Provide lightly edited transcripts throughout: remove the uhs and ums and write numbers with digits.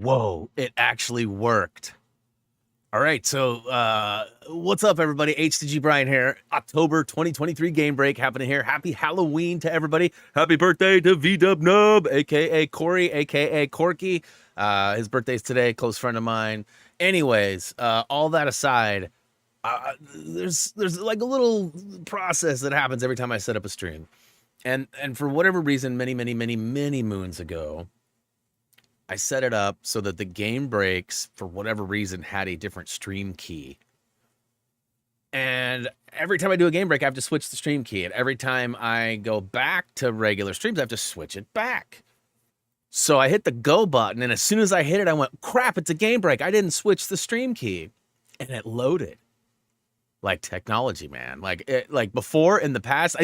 Whoa, it actually worked. All right, so what's up, everybody? HTG Brian here. October 2023 game break happening here. Happy Halloween to everybody. Happy birthday to V-Dub Nub, aka Corey, aka Corky. His birthday's today, close friend of mine. Anyways, all that aside, there's like a little process that happens every time I set up a stream, and for whatever reason, many moons ago, I set it up so that the game breaks, for whatever reason, had a different stream key. And every time I do a game break, I have to switch the stream key. And every time I go back to regular streams, I have to switch it back. So I hit the go button, and as soon as I hit it, I went, crap, it's a game break. I didn't switch the stream key. And it loaded. Like technology, man. Like before in the past,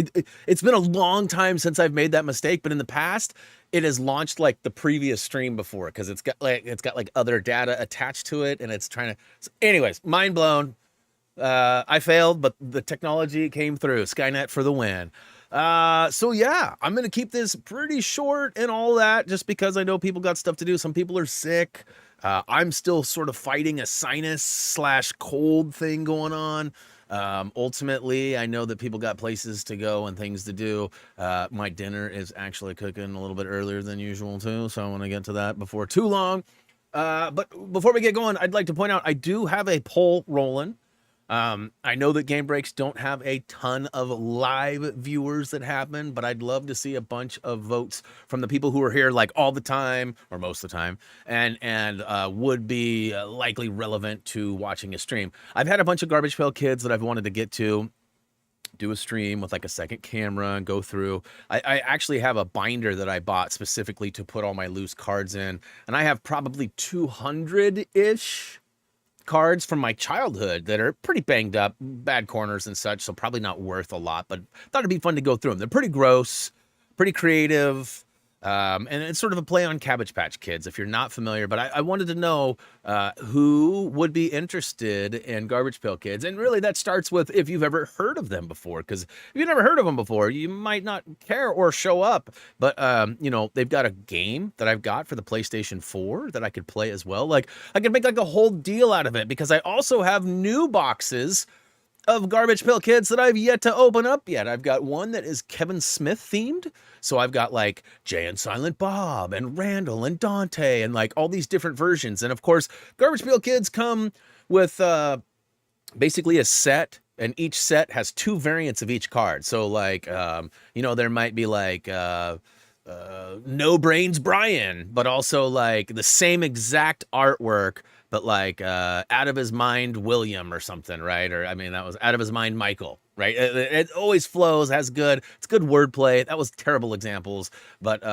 it's been a long time since I've made that mistake, but in the past, it has launched like the previous stream before because it's got like other data attached to it, and it's trying to. So anyways, mind blown. I failed, but the technology came through. Skynet for the win. So yeah, I'm gonna keep this pretty short and all that, just because I know people got stuff to do. Some people are sick. I'm still sort of fighting a sinus slash cold thing going on. Ultimately, I know that people got places to go and things to do. My dinner is actually cooking a little bit earlier than usual too, so I want to get to that before too long. But before we get going, I'd like to point out I do have a poll rolling. I know that game breaks don't have a ton of live viewers that happen, but I'd love to see a bunch of votes from the people who are here like all the time or most of the time, and would be likely relevant to watching a stream. I've had a bunch of Garbage Pail Kids that I've wanted to get to, do a stream with like a second camera and go through. I actually have a binder that I bought specifically to put all my loose cards in, and I have probably 200-ish cards from my childhood that are pretty banged up, bad corners and such, so probably not worth a lot, but thought it'd be fun to go through them. They're pretty gross, pretty creative, and it's sort of a play on Cabbage Patch Kids, if you're not familiar, but I wanted to know who would be interested in Garbage Pail Kids, and really that starts with if you've ever heard of them before, because if you've never heard of them before, you might not care or show up, but, you know, they've got a game that I've got for the PlayStation 4 that I could play as well. Like, I could make like a whole deal out of it, because I also have new boxes of Garbage Pail Kids that I've yet to open up yet. I've got one that is Kevin Smith themed. So I've got like Jay and Silent Bob and Randall and Dante and like all these different versions. And of course, Garbage Pail Kids come with basically a set, and each set has two variants of each card. So like, you know, there might be like No Brains Brian, but also like the same exact artwork, but like Out of His Mind William or something, right? Or I mean, that was Out of His Mind Michael, right? It always flows, it's good wordplay. That was terrible examples, but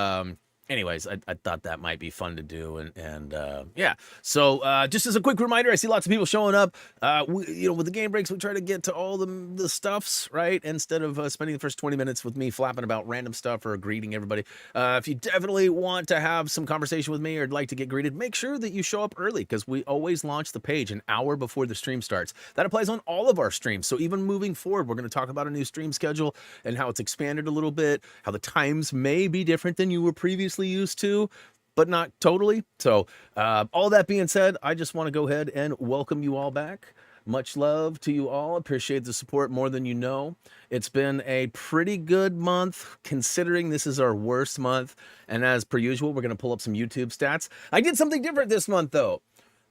anyways, I thought that might be fun to do, and yeah. So just as a quick reminder, I see lots of people showing up. You know, with the game breaks, we try to get to all the stuffs, right? Instead of spending the first 20 minutes with me flapping about random stuff or greeting everybody. If you definitely want to have some conversation with me or like to get greeted, make sure that you show up early, because we always launch the page an hour before the stream starts. That applies on all of our streams. So even moving forward, we're going to talk about a new stream schedule and how it's expanded a little bit, how the times may be different than you were previously used to, but not totally. So all that being said, I just want to go ahead and welcome you all back. Much love to you all. Appreciate the support more than you know. It's been a pretty good month, considering this is our worst month. And as per usual, we're going to pull up some YouTube stats. I did something different this month, though.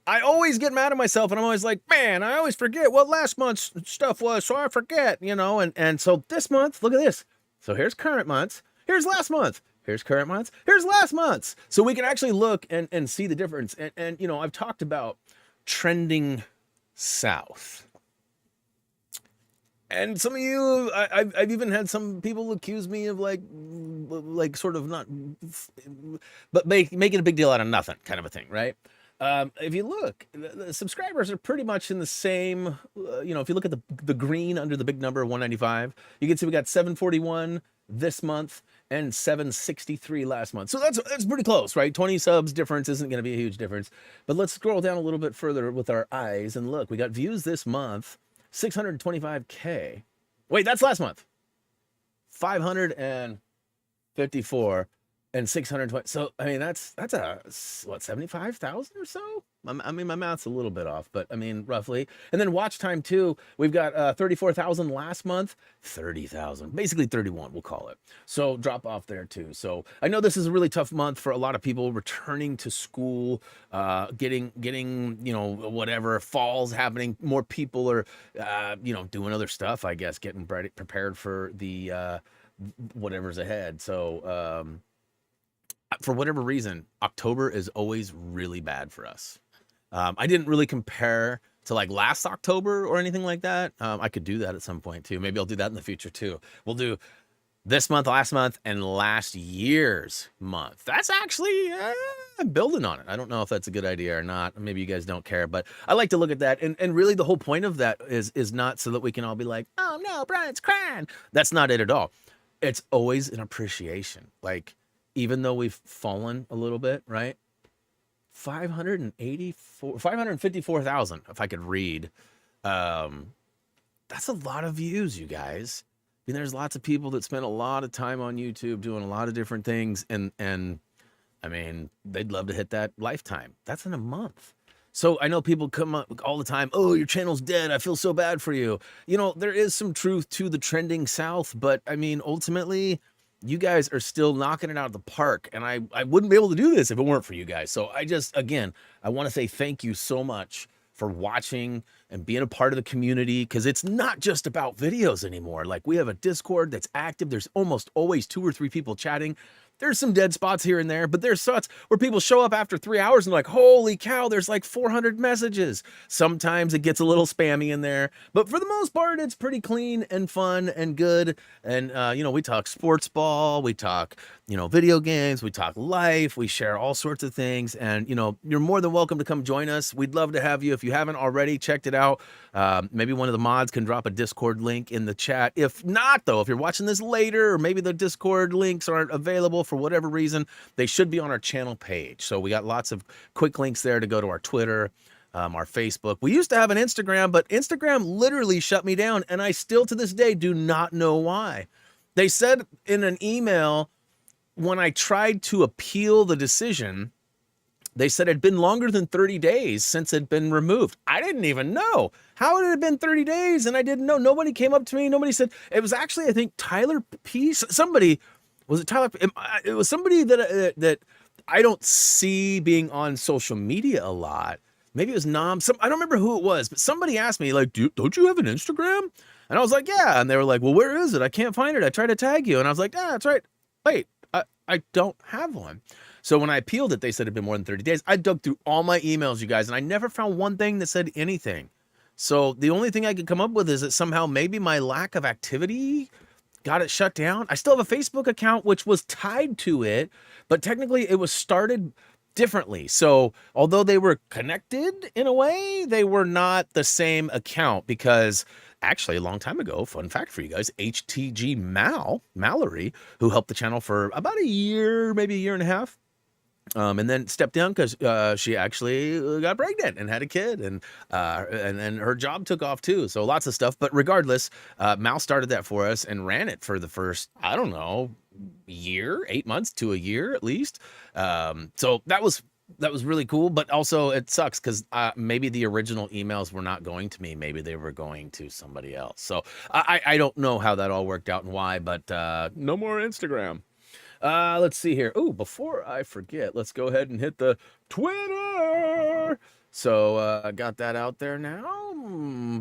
I always get mad at myself, and I'm always like, man, I always forget what last month's stuff was, so I forget, you know. And so this month, look at this. So here's current months. Here's last month. Here's current months. Here's last month's. So we can actually look and see the difference. And you know, I've talked about trending south. And some of you, I've even had some people accuse me of like sort of not, but making a big deal out of nothing kind of a thing, right? If you look, the subscribers are pretty much in the same, you know, if you look at the green under the big number 195, you can see we got 741 this month and 763 last month. So that's pretty close, right? 20 subs difference isn't going to be a huge difference. But let's scroll down a little bit further with our eyes and look. We got views this month, 625K. Wait, that's last month. 554. and 620. So I mean, that's a what, 75,000 or so. I mean, my math's a little bit off, but I mean, roughly. And then watch time too. We've got 34,000 last month, 30,000, basically 31, we'll call it. So drop off there too. So I know this is a really tough month for a lot of people returning to school, getting whatever fall's happening. More people are doing other stuff, I guess, getting prepared for the whatever's ahead. So for whatever reason, October is always really bad for us. I didn't really compare to like last October or anything like that. I could do that at some point too. Maybe I'll do that in the future too. We'll do this month, last month, and last year's month. That's actually, I'm building on it. I don't know if that's a good idea or not. Maybe you guys don't care, but I like to look at that. And really the whole point of that is not so that we can all be like, oh no, Brian's crying. That's not it at all. It's always an appreciation. Like, even though we've fallen a little bit, right? 554,000, if I could read. That's a lot of views, you guys. I mean, there's lots of people that spend a lot of time on YouTube doing a lot of different things. And I mean, they'd love to hit that lifetime. That's in a month. So I know people come up all the time, oh, your channel's dead. I feel so bad for you. You know, there is some truth to the trending south, but I mean, ultimately, you guys are still knocking it out of the park. And I wouldn't be able to do this if it weren't for you guys. So I just, again, I want to say thank you so much for watching and being a part of the community, because it's not just about videos anymore. Like, we have a Discord that's active. There's almost always 2 or 3 people chatting. There's some dead spots here and there, but there's spots where people show up after 3 hours and like, holy cow, there's like 400 messages. Sometimes it gets a little spammy in there, but for the most part, it's pretty clean and fun and good. And, we talk sports ball, we talk, video games, we talk life, we share all sorts of things. And, you're more than welcome to come join us. We'd love to have you. If you haven't already checked it out, maybe one of the mods can drop a Discord link in the chat. If not, though, if you're watching this later, or maybe the Discord links aren't available for whatever reason, they should be on our channel page. So we got lots of quick links there to go to our Twitter, our Facebook. We used to have an Instagram, but Instagram literally shut me down, and I still to this day do not know why. They said in an email when I tried to appeal the decision, they said it'd been longer than 30 days since it'd been removed. I didn't even know. How had it been 30 days? And I didn't know. Nobody came up to me. Nobody said. It was actually, I think, Tyler P. Somebody, was it Tyler? It was somebody that I don't see being on social media a lot. Maybe it was Nam. I don't remember who it was, but somebody asked me, like, don't you have an Instagram? And I was like, yeah. And they were like, well, where is it? I can't find it. I tried to tag you. And I was like, yeah, that's right. Wait, I don't have one. So when I appealed it, they said it'd been more than 30 days. I dug through all my emails, you guys, and I never found one thing that said anything. So the only thing I could come up with is that somehow maybe my lack of activity got it shut down. I still have a Facebook account, which was tied to it, but technically it was started differently. So although they were connected in a way, they were not the same account, because actually a long time ago, fun fact for you guys, HTG Mallory, who helped the channel for about a year, maybe a year and a half, and then stepped down because she actually got pregnant and had a kid, and then her job took off too. So lots of stuff. But regardless, Mal started that for us and ran it for the first, I don't know, year, 8 months to a year at least. So that was really cool. But also it sucks because maybe the original emails were not going to me. Maybe they were going to somebody else. So I don't know how that all worked out and why, but no more Instagram. Let's see here. Oh, before I forget, let's go ahead and hit the Twitter. So I got that out there now.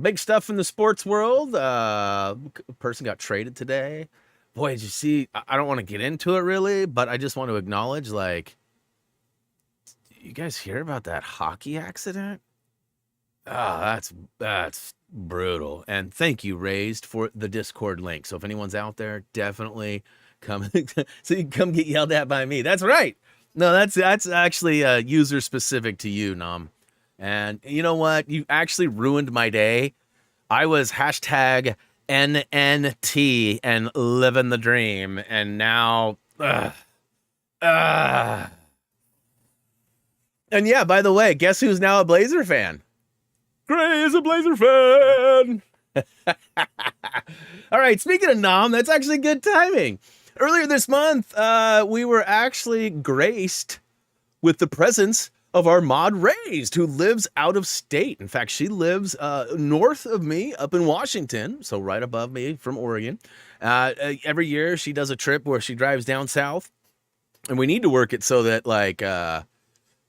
Big stuff in the sports world. A person got traded today. Boy, did you see? I don't want to get into it really, but I just want to acknowledge, like, you guys hear about that hockey accident? Ah, that's brutal. And thank you, Raised, for the Discord link. So if anyone's out there, definitely come so you can come get yelled at by me. That's right. No, that's actually user specific to you, Nam. And you know what? You actually ruined my day. I was hashtag NNT and living the dream, and now and yeah, by the way, guess who's now a Blazer fan? Gray is a Blazer fan. All right, speaking of Nam, that's actually good timing. Earlier this month, we were actually graced with the presence of our mod Raised, who lives out of state. In fact, she lives north of me up in Washington, so right above me from Oregon. Every year she does a trip where she drives down south, and we need to work it so that like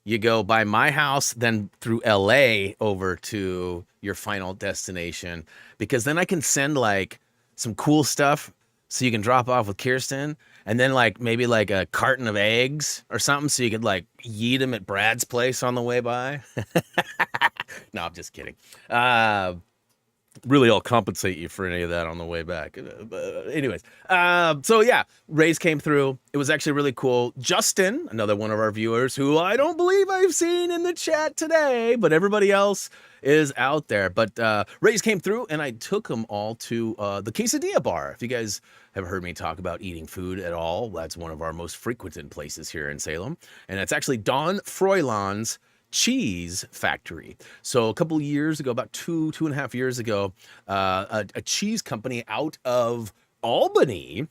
you go by my house, then through LA over to your final destination, because then I can send like some cool stuff so you can drop off with Kirsten, and then like maybe like a carton of eggs or something so you could like yeet them at Brad's place on the way by. No, I'm just kidding. Really, I'll compensate you for any of that on the way back. Anyways, so yeah, Rays came through. It was actually really cool. Justin, another one of our viewers, who I don't believe I've seen in the chat today, but everybody else is out there. But Rays came through, and I took them all to the Quesadilla Bar. If you guys have heard me talk about eating food at all, that's one of our most frequented places here in Salem, and it's actually Don Froilan's cheese factory. So a couple of years ago, about two and a half years ago, a cheese company out of Albany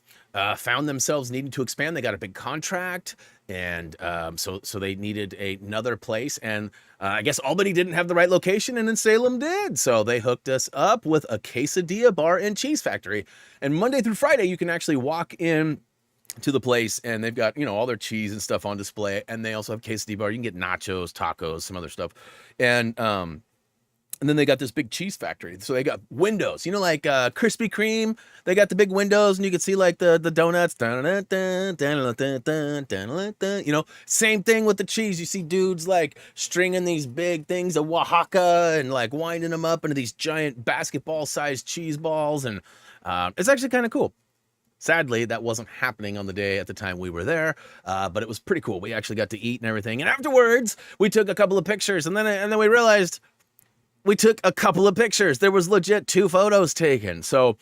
found themselves needing to expand. They got a big contract, and so they needed another place. And I guess Albany didn't have the right location, and then Salem did. So they hooked us up with a quesadilla bar and cheese factory. And Monday through Friday, you can actually walk in to the place, and they've got, you know, all their cheese and stuff on display, and they also have quesadilla bar. You can get nachos, tacos, some other stuff, and then they got this big cheese factory. So they got windows, you know, like Krispy Kreme. They got the big windows, and you can see like the donuts. You know, same thing with the cheese. You see dudes like stringing these big things of Oaxaca and like winding them up into these giant basketball-sized cheese balls, and it's actually kind of cool. Sadly, that wasn't happening on the day at the time we were there, but it was pretty cool. We actually got to eat and everything. And afterwards, we took a couple of pictures, and then we realized we took a couple of pictures. There was legit 2 photos taken. So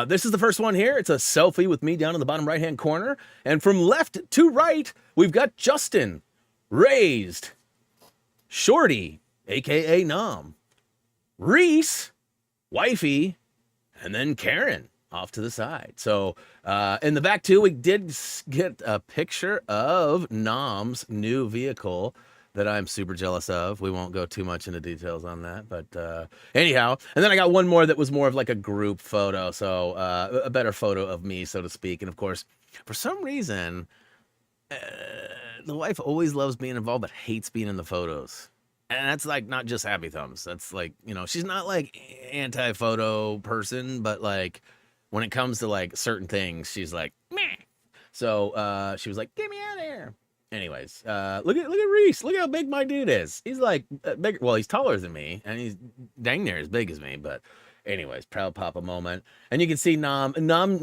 this is the first one here. It's a selfie with me down in the bottom right-hand corner. And from left to right, we've got Justin, Raised, Shorty, a.k.a. Nom, Reese, Wifey, and then Karen off to the side. So in the back too, we did get a picture of Nom's new vehicle that I'm super jealous of. We won't go too much into details on that, but anyhow. And then I got one more that was more of like a group photo, so a better photo of me, so to speak. And of course, for some reason, the wife always loves being involved but hates being in the photos. And that's like not just Happy Thumbs. That's like, you know, she's not like anti-photo person, but like when it comes to like certain things, she's like, meh. So she was like, get me out of here. Anyways, look at Reese. Look how big my dude is. He's like big. Well, he's taller than me, and he's dang near as big as me. But anyways, proud papa moment. And you can see Nom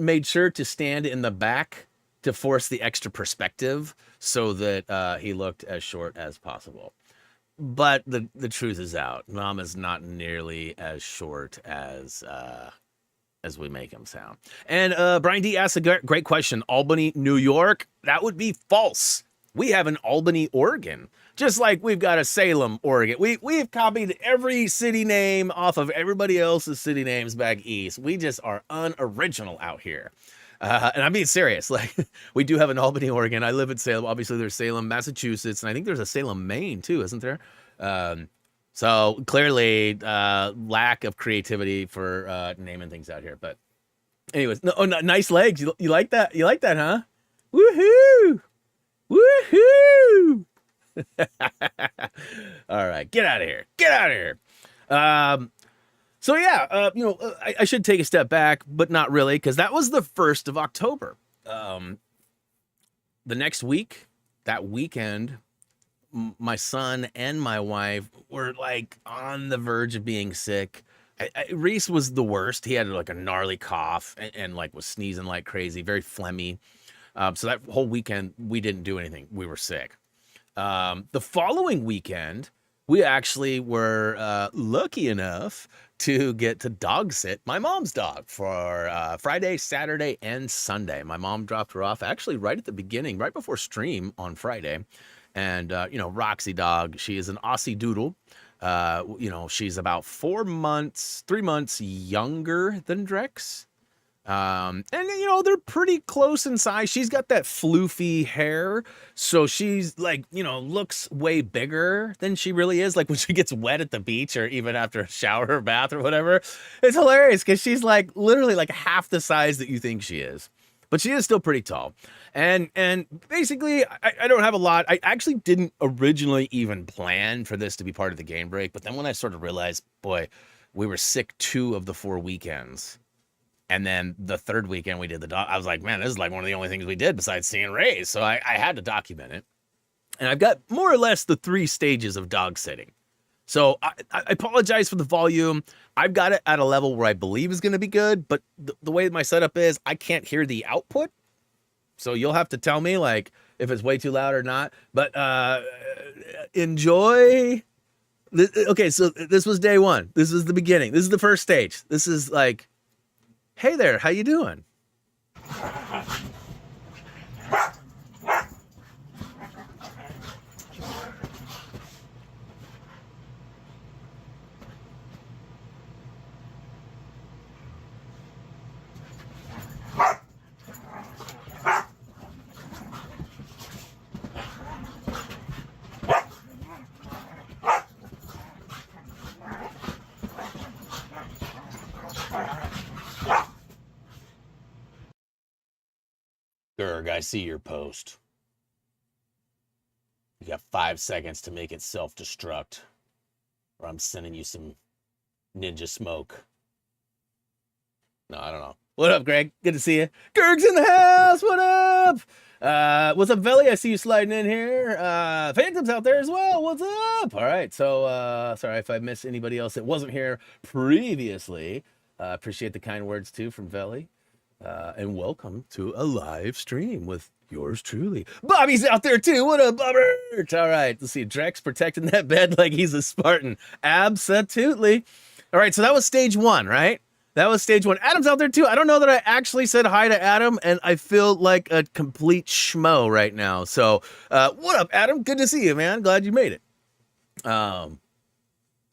made sure to stand in the back to force the extra perspective so that he looked as short as possible. But the truth is out. Nom is not nearly as short as we make him sound. And Brian D asked a great question. Albany, New York? That would be false. We have an Albany, Oregon. Just like we've got a Salem, Oregon. We've copied every city name off of everybody else's city names back east. We just are unoriginal out here. And I'm being serious. Like, we do have an Albany, Oregon. I live in Salem. Obviously, there's Salem, Massachusetts, and I think there's a Salem, Maine, too, isn't there? So clearly, lack of creativity for naming things out here. But anyways, nice legs. You like that? You like that, huh? Woohoo! Woohoo! All right, get out of here. Get out of here. So yeah, you know, I should take a step back, but not really, because that was the 1st of October. The next week, that weekend, my son and my wife were like on the verge of being sick. Reese was the worst. He had like a gnarly cough and like was sneezing like crazy, very phlegmy. So that whole weekend, we didn't do anything. We were sick. The following weekend, we actually were lucky enough to get to dog sit my mom's dog for Friday, Saturday, and Sunday. My mom dropped her off actually right at the beginning, right before stream on Friday. And, you know, Roxy dog, she is an Aussie Doodle. You know, she's about 3 months younger than Drex. And you know, they're pretty close in size. She's got that floofy hair, so she's like, you know, looks way bigger than she really is. Like when she gets wet at the beach or even after a shower or bath or whatever. It's hilarious because she's like literally like half the size that you think she is. But she is still pretty tall. And basically, I don't have a lot. I actually didn't originally even plan for this to be part of the game break. But then when I sort of realized, boy, we were sick 2 of the 4 weekends. And then the 3rd weekend we did the dog. I was like, man, this is like one of the only things we did besides seeing Rays. So I had to document it. And I've got more or less the 3 stages of dog sitting. So I apologize for the volume. I've got it at a level where I believe is going to be good. But the way my setup is, I can't hear the output. So you'll have to tell me like if it's way too loud or not. But enjoy. Okay, so this was day 1. This was the beginning. This is the first stage. This is like, hey there, how you doing? Gerg, I see your post. You got 5 seconds to make it self-destruct, or I'm sending you some ninja smoke. No, I don't know. What up, Greg? Good to see you. Gerg's in the house. What up? What's up, Velly? I see you sliding in here. Phantom's out there as well. What's up? All right. So, sorry if I missed anybody else that wasn't here previously. Appreciate the kind words too from Velly. And welcome to a live stream with yours truly. Bobby's out there too. What up, Bobbert? All right, let's see. Drex protecting that bed like he's a Spartan. Absolutely. All right, so that was stage 1, right? That was stage 1. Adam's out there too. I don't know that I actually said hi to Adam, and I feel like a complete schmo right now. So, what up, Adam? Good to see you, man. Glad you made it. So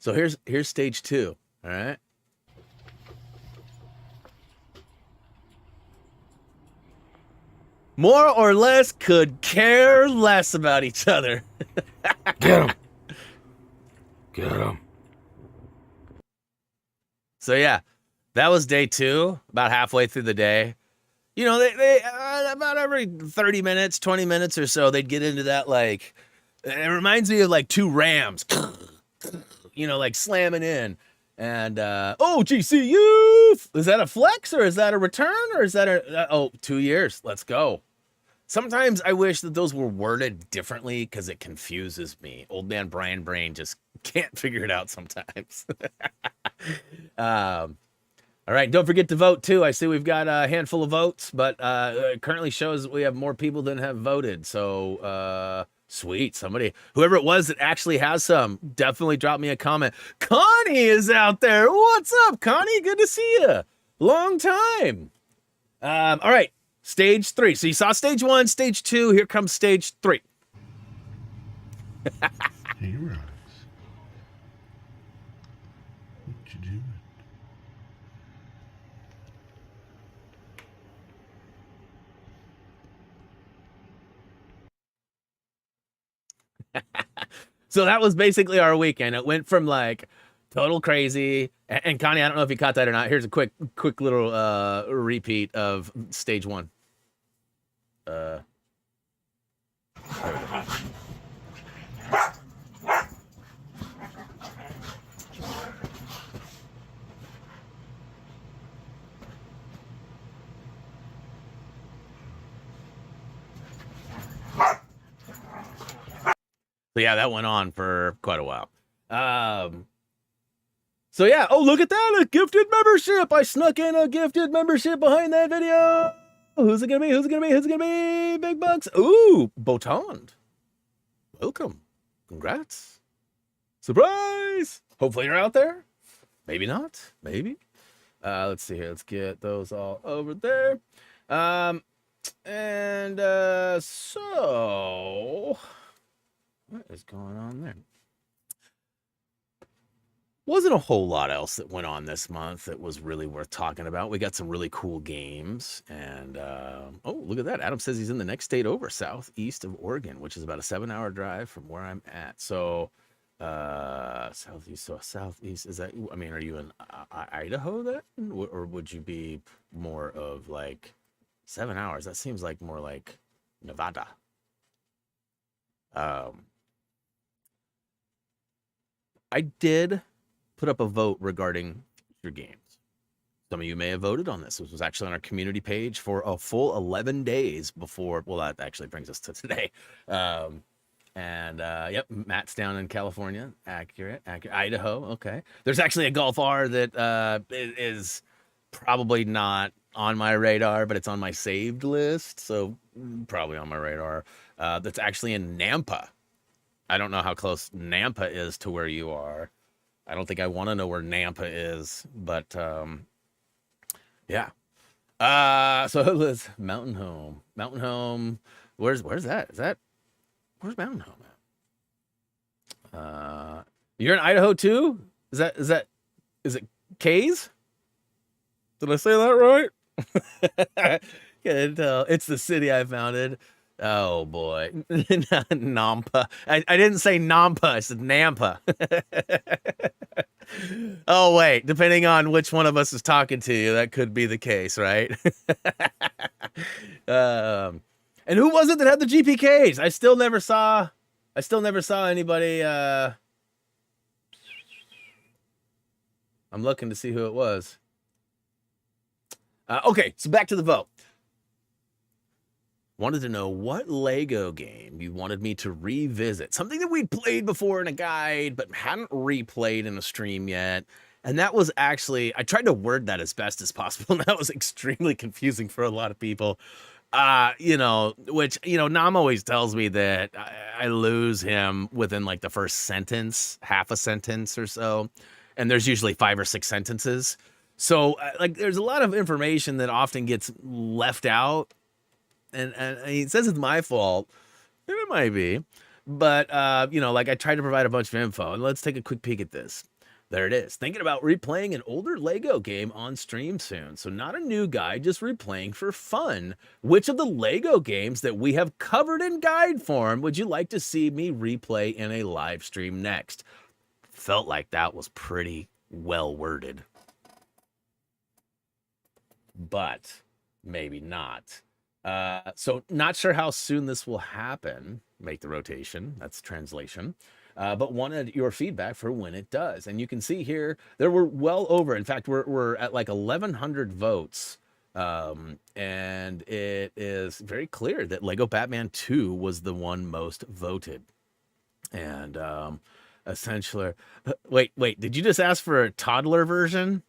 here's stage 2. All right. More or less could care less about each other. Get him. Get him. So yeah, that was day 2, about halfway through the day. You know, they about every 30 minutes, 20 minutes or so, they'd get into that, like, it reminds me of like 2 Rams, you know, like slamming in. And, oh, GCU, is that a flex or is that a return or is that 2 years? Let's go. Sometimes I wish that those were worded differently because it confuses me. Old man Brian Brain just can't figure it out sometimes. All right, don't forget to vote too. I see we've got a handful of votes, but it currently shows we have more people than have voted. So sweet, somebody, whoever it was that actually has some, definitely drop me a comment. Connie is out there. What's up, Connie? Good to see you. Long time. All right. Stage 3. So you saw stage 1, stage 2. Here comes stage 3. Hey, Rox. What you doing? So that was basically our weekend. It went from like total crazy. And Connie, I don't know if you caught that or not. Here's a quick little repeat of stage 1. So yeah, that went on for quite a while. So yeah, oh, look at that, a gifted membership. I snuck in a gifted membership behind that video. Who's it gonna be? Who's it gonna be? Who's it gonna be? Big bucks. Ooh, Botond. Welcome. Congrats. Surprise. Hopefully you're out there. Maybe not. Maybe. Let's see here. Let's get those all over there. So what is going on there? Wasn't a whole lot else that went on this month that was really worth talking about. We got some really cool games, and oh, look at that! Adam says he's in the next state over, southeast of Oregon, which is about a 7-hour drive from where I'm at. So, southeast. So southeast is that? I mean, are you in Idaho then, or would you be more of like 7 hours? That seems like more like Nevada. Um, I did put up a vote regarding future games. Some of you may have voted on this. This was actually on our community page for a full 11 days before. Well, that actually brings us to today. Yep, Matt's down in California. Accurate. Idaho. Okay. There's actually a Golf R that is probably not on my radar, but it's on my saved list. So probably on my radar. That's actually in Nampa. I don't know how close Nampa is to where you are. I don't think I want to know where Nampa is, but yeah. So let's Mountain Home. Mountain Home. Where's that? Where's Mountain Home at? You're in Idaho too? Is it K's? Did I say that right? It's the city I founded. Oh boy, Nampa. I didn't say Nampa. I said Nampa. Oh wait, depending on which one of us is talking to you, that could be the case, right? And who was it that had the GPKs? I still never saw anybody. I'm looking to see who it was. Okay, so back to the vote. Wanted to know what Lego game you wanted me to revisit. Something that we'd played before in a guide, but hadn't replayed in a stream yet. And that was actually, I tried to word that as best as possible, and that was extremely confusing for a lot of people. Nam always tells me that I lose him within like the first sentence, half a sentence or so. And there's usually 5 or 6 sentences. So there's a lot of information that often gets left out. And he says it's my fault. And it might be. But, I tried to provide a bunch of info. And let's take a quick peek at this. There it is. Thinking about replaying an older Lego game on stream soon. So not a new guide, just replaying for fun. Which of the Lego games that we have covered in guide form would you like to see me replay in a live stream next? Felt like that was pretty well worded. But maybe not. So not sure how soon this will happen. Make the rotation. That's translation. But wanted your feedback for when it does. And you can see here, there were well over, in fact, we're at like 1,100 votes. And it is very clear that Lego Batman 2 was the one most voted. And essentially, wait, did you just ask for a toddler version?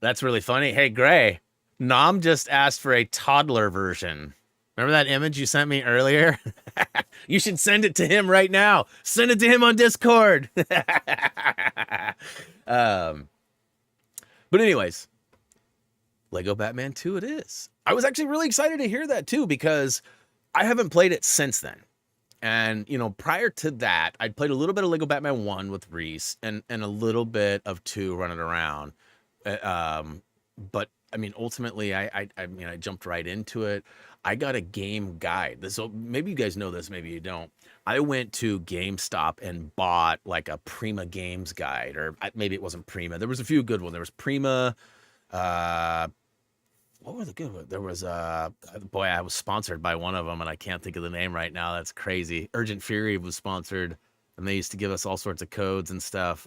That's really funny. Hey, Gray. Nam just asked for a toddler version. Remember that image you sent me earlier? You should send it to him right now. Send it to him on Discord. But anyways, Lego Batman 2 it is. I was actually really excited to hear that too, because I haven't played it since then. And, prior to that, I'd played a little bit of Lego Batman 1 with Reese and a little bit of 2 running around. But I mean, ultimately, I jumped right into it. I got a game guide. So maybe you guys know this, maybe you don't. I went to GameStop and bought like a Prima Games guide, or maybe it wasn't Prima. There was a few good ones. There was Prima. What were the good ones? There was boy, I was sponsored by one of them, and I can't think of the name right now. That's crazy. Urgent Fury was sponsored, and they used to give us all sorts of codes and stuff.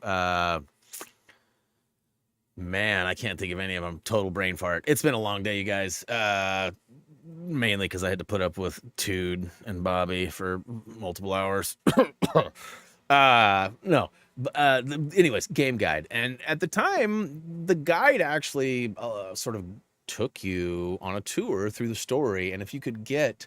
Man, I can't think of any of them. Total brain fart. It's been a long day, you guys. Mainly because I had to put up with Tude and Bobby for multiple hours. Anyways, game guide. And at the time, the guide actually sort of took you on a tour through the story. And if you could get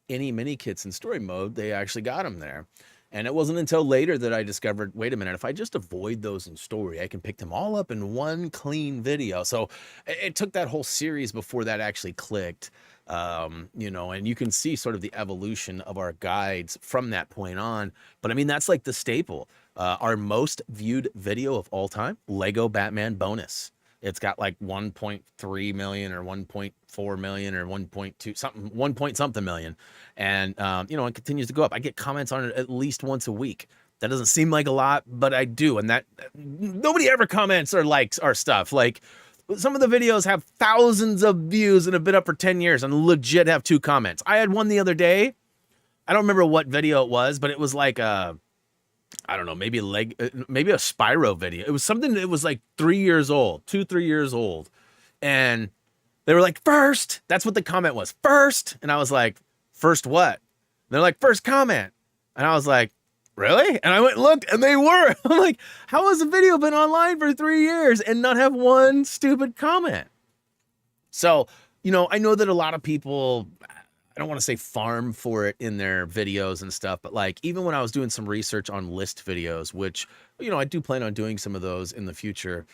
any mini kits in story mode, they actually got them there. And it wasn't until later that I discovered, wait a minute, if I just avoid those in story, I can pick them all up in one clean video. So it took that whole series before that actually clicked. And you can see sort of the evolution of our guides from that point on. But I mean, that's like the staple. Our most viewed video of all time, Lego Batman bonus. It's got like 1.3 million or 1.4 million or 1.2 something, 1 point something million. And, it continues to go up. I get comments on it at least once a week. That doesn't seem like a lot, but I do. And that nobody ever comments or likes our stuff. Like some of the videos have thousands of views and have been up for 10 years and legit have 2 comments. I had one the other day. I don't remember what video it was, but it was like I don't know, maybe maybe a Spyro video. It was something that was like 3 years old, 2-3 years old. And they were like, first, that's what the comment was, first. And I was like, first what? And they're like, first comment. And I was like, really? And I went and looked and they were. I'm like, how has a video been online for 3 years and not have one stupid comment? So, I know that a lot of people, I don't want to say farm for it in their videos and stuff, but like even when I was doing some research on list videos, which, I do plan on doing some of those in the future,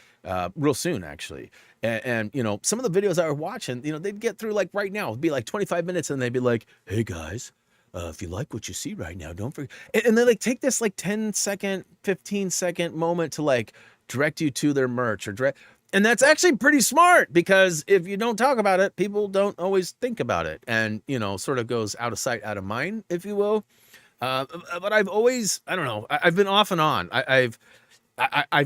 real soon, actually. And some of the videos I was watching, they'd get through like right now, it'd be like 25 minutes and they'd be like, hey guys, if you like what you see right now, don't forget. And they like take this like 10-second, 15-second moment to like direct you to their merch or direct. And that's actually pretty smart because if you don't talk about it, people don't always think about it. And, sort of goes out of sight, out of mind, if you will. But I've always, I don't know, I've been off and on. I've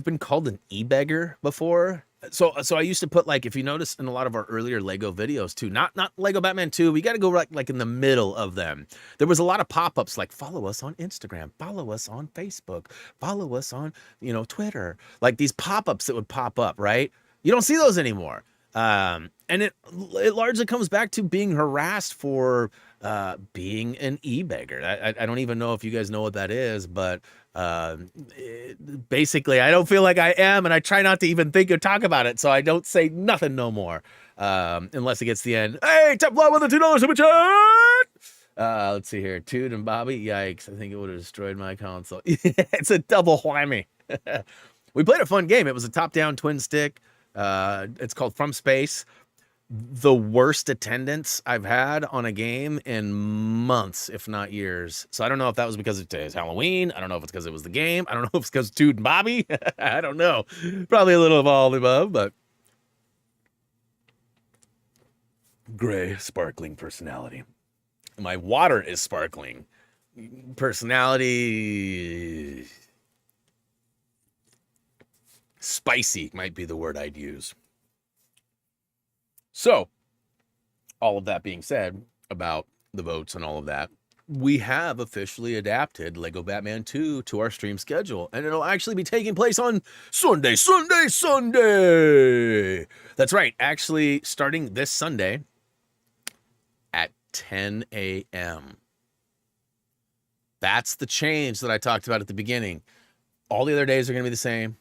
been called an e-beggar before. So I used to put like, if you notice in a lot of our earlier Lego videos too, not Lego Batman 2, we got to go like in the middle of them. There was a lot of pop-ups like follow us on Instagram, follow us on Facebook, follow us on, Twitter, like these pop-ups that would pop up, right? You don't see those anymore. And it largely comes back to being harassed for being an e-beggar. I don't even know if you guys know what that is, but basically I don't feel like I am, and I try not to even think or talk about it, so I don't say nothing no more, unless it gets to the end. Hey, Teflon with the $2 super chat! Let's see here. Toot and Bobby, yikes, I think it would have destroyed my console. It's a double whammy. We played a fun game. It was a top-down twin stick. It's called From Space. The worst attendance I've had on a game in months, if not years. So I don't know if that was because it's Halloween. I don't know if it's because it was the game. I don't know if it's because Toot and Bobby. I don't know. Probably a little of all the above, but gray, sparkling personality. My water is sparkling. Personality, spicy might be the word I'd use. So, all of that being said about the votes and all of that, we have officially adapted Lego Batman 2 to our stream schedule, and it'll actually be taking place on Sunday. That's right, actually starting this Sunday at 10 a.m. That's the change that I talked about at the beginning. All the other days are going to be the same.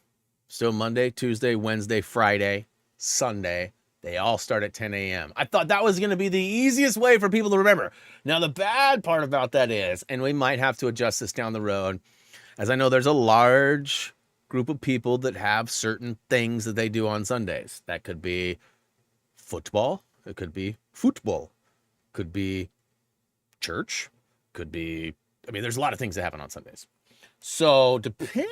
Still Monday, Tuesday, Wednesday, Friday, Sunday. They all start at 10 a.m. I thought that was going to be the easiest way for people to remember. Now, the bad part about that is, and we might have to adjust this down the road, as I know there's a large group of people that have certain things that they do on Sundays. That could be football. It could be football. Could be church. Could be, there's a lot of things that happen on Sundays. So, depending,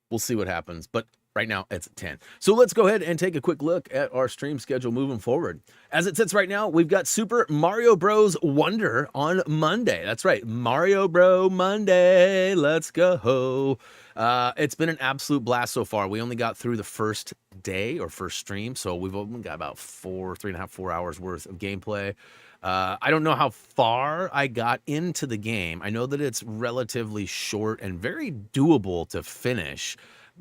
we'll see what happens, but right now it's at 10. So let's go ahead and take a quick look at our stream schedule moving forward. As it sits right now, we've got Super Mario Bros. Wonder on Monday. That's right, Mario Bro Monday. Let's go. It's been an absolute blast so far. We only got through the first day or first stream, so we've only got about 3.5, 4 hours worth of gameplay. I don't know how far I got into the game. I know that it's relatively short and very doable to finish,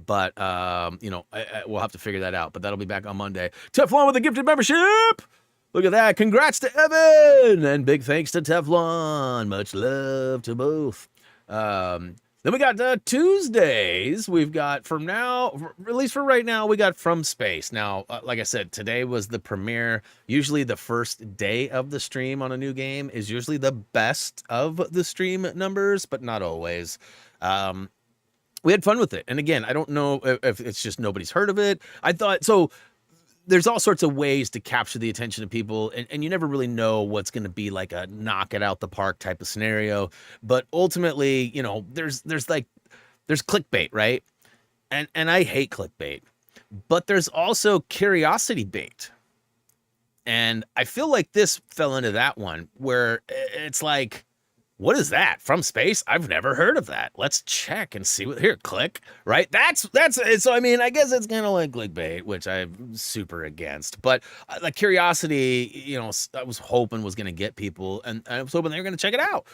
but, we'll have to figure that out, but that'll be back on Monday. Teflon with a gifted membership. Look at that. Congrats to Evan and big thanks to Teflon. Much love to both. Then we got Tuesdays. We've got from now, at least for right now, we got From Space. Now, like I said, today was the premiere. Usually the first day of the stream on a new game is usually the best of the stream numbers, but not always. We had fun with it. And again, I don't know if it's just nobody's heard of it. I thought, so there's all sorts of ways to capture the attention of people, and you never really know what's going to be like a knock it out the park type of scenario. But ultimately, you know, there's clickbait, right? And I hate clickbait, but there's also curiosity bait. And I feel like this fell into that one where it's like, what is that from space? I've never heard of that. Let's check and see what here. Click, right? That's so. I mean, I guess it's kind of like clickbait, which I'm super against. But the curiosity, you know, I was hoping was going to get people, and I was hoping they were going to check it out.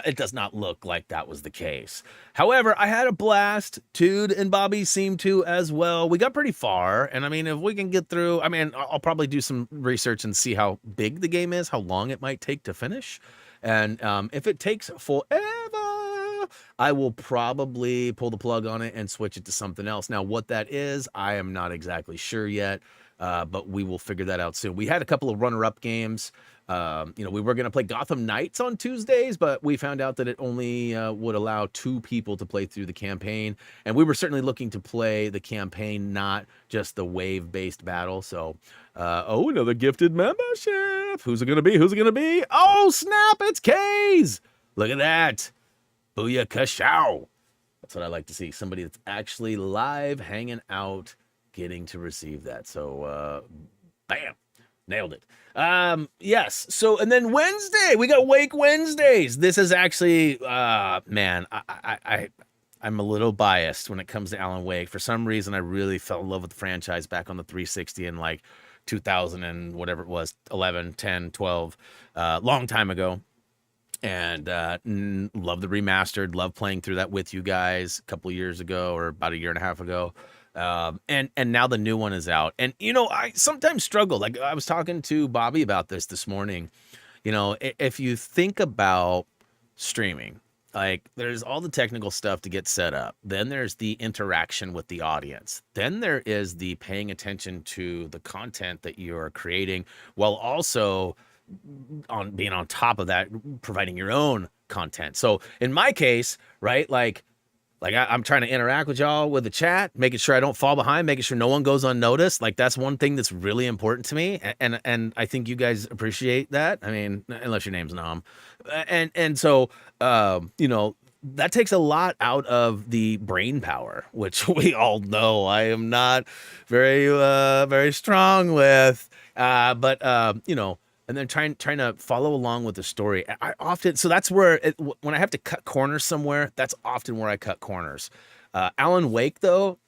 It does not look like that was the case. However, I had a blast. Tude and Bobby seemed to as well. We got pretty far, and I mean, if we can get through, I mean, I'll probably do some research and see how big the game is, how long it might take to finish. And if it takes forever, I will probably pull the plug on it and switch it to something else. Now, what that is, I am not exactly sure yet, but we will figure that out soon. We had a couple of runner-up games. You know, we were going to play Gotham Knights on Tuesdays, but we found out that it only would allow 2 people to play through the campaign. And we were certainly looking to play the campaign, not just the wave-based battle. So, oh, another gifted membership. Who's it going to be? Who's it going to be? Oh, snap, it's K's. Look at that. Booyah kashow. That's what I like to see. Somebody that's actually live hanging out, getting to receive that. So, bam. Nailed it. Yes. So, and then Wednesday, we got Wake Wednesdays. This is actually, man, I'm a little biased when it comes to Alan Wake. For some reason, I really fell in love with the franchise back on the 360 in like 2000 and whatever it was, 11, 10, 12, long time ago. And love the remastered, love playing through that with you guys a couple of years ago or about a year and a half ago. And now the new one is out. And, you know, I sometimes struggle. Like I was talking to Bobby about this morning. You know, if you think about streaming, like there's all the technical stuff to get set up. Then there's the interaction with the audience. Then there is the paying attention to the content that you're creating while also on being on top of that, providing your own content. So in my case, right, like I'm trying to interact with y'all with the chat, making sure I don't fall behind, making sure no one goes unnoticed. Like that's one thing that's really important to me, and I think you guys appreciate that. I mean, unless your name's Nam, and so you know, that takes a lot out of the brain power, which we all know I am not very strong with. But you know. And then trying to follow along with the story. I often, so that's where, when I have to cut corners somewhere, that's often where I cut corners. Alan Wake, though,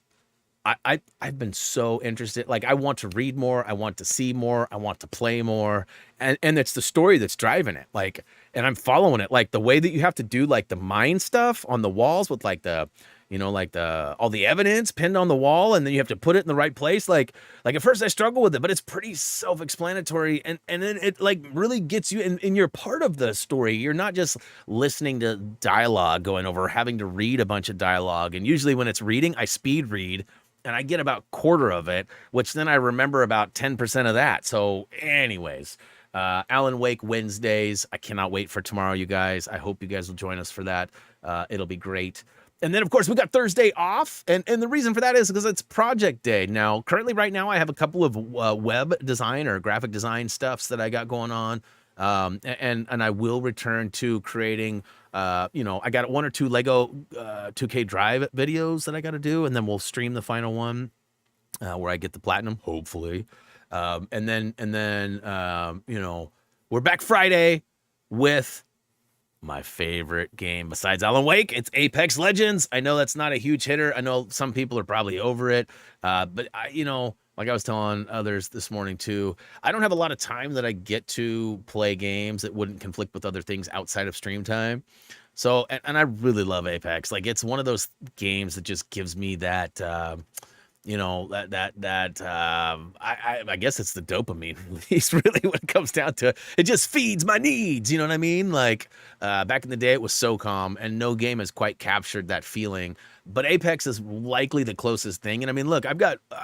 I've been so interested. Like, I want to read more. I want to see more. I want to play more. And it's the story that's driving it. Like, and I'm following it. Like, the way that you have to do, like, the mind stuff on the walls with, like, the, you know, like all the evidence pinned on the wall, and then you have to put it in the right place. Like at first I struggle with it, but it's pretty self-explanatory, and then it like really gets you and you're part of the story. You're not just listening to dialogue going over, having to read a bunch of dialogue. And usually when it's reading, I speed read and I get about quarter of it, which then I remember about 10% of that. So anyways, Alan Wake Wednesdays. I cannot wait for tomorrow, you guys. I hope you guys will join us for that. It'll be great. And then, of course, we got Thursday off. And the reason for that is because it's project day. Now, currently right now, I have a couple of web design or graphic design stuffs that I got going on. And I will return to creating, you know, I got 1 or 2 Lego 2K Drive videos that I got to do. And then we'll stream the final one where I get the platinum, hopefully. And then you know, we're back Friday with my favorite game besides Alan Wake. It's Apex Legends. I know that's not a huge hitter. I know some people are probably over it. But you know, like I was telling others this morning too, I don't have a lot of time that I get to play games that wouldn't conflict with other things outside of stream time. So, and I really love Apex. Like it's one of those games that just gives me that, you know, I guess it's the dopamine release, really, when it comes down to it. It just feeds my needs, you know what I mean? Like, back in the day, it was so calm, and no game has quite captured that feeling. But Apex is likely the closest thing. And I mean, look, I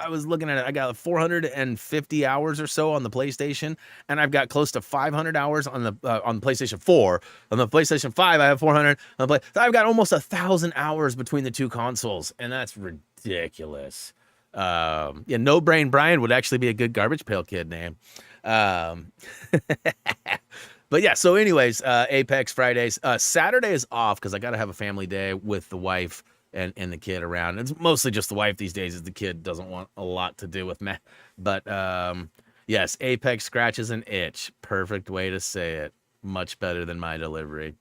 was looking at it, I got 450 hours or so on the PlayStation, and I've got close to 500 hours on the PlayStation 4. On the PlayStation 5, I have 400. So I've got almost 1,000 hours between the two consoles, and that's ridiculous. Yeah, No Brain Brian would actually be a good Garbage Pail Kid name. Um, but yeah, so anyways, Apex Fridays. Saturday is off because I got to have a family day with the wife and the kid around. It's mostly just the wife these days, as the kid doesn't want a lot to do with me. But yes, Apex scratches an itch. Perfect way to say it. Much better than my delivery.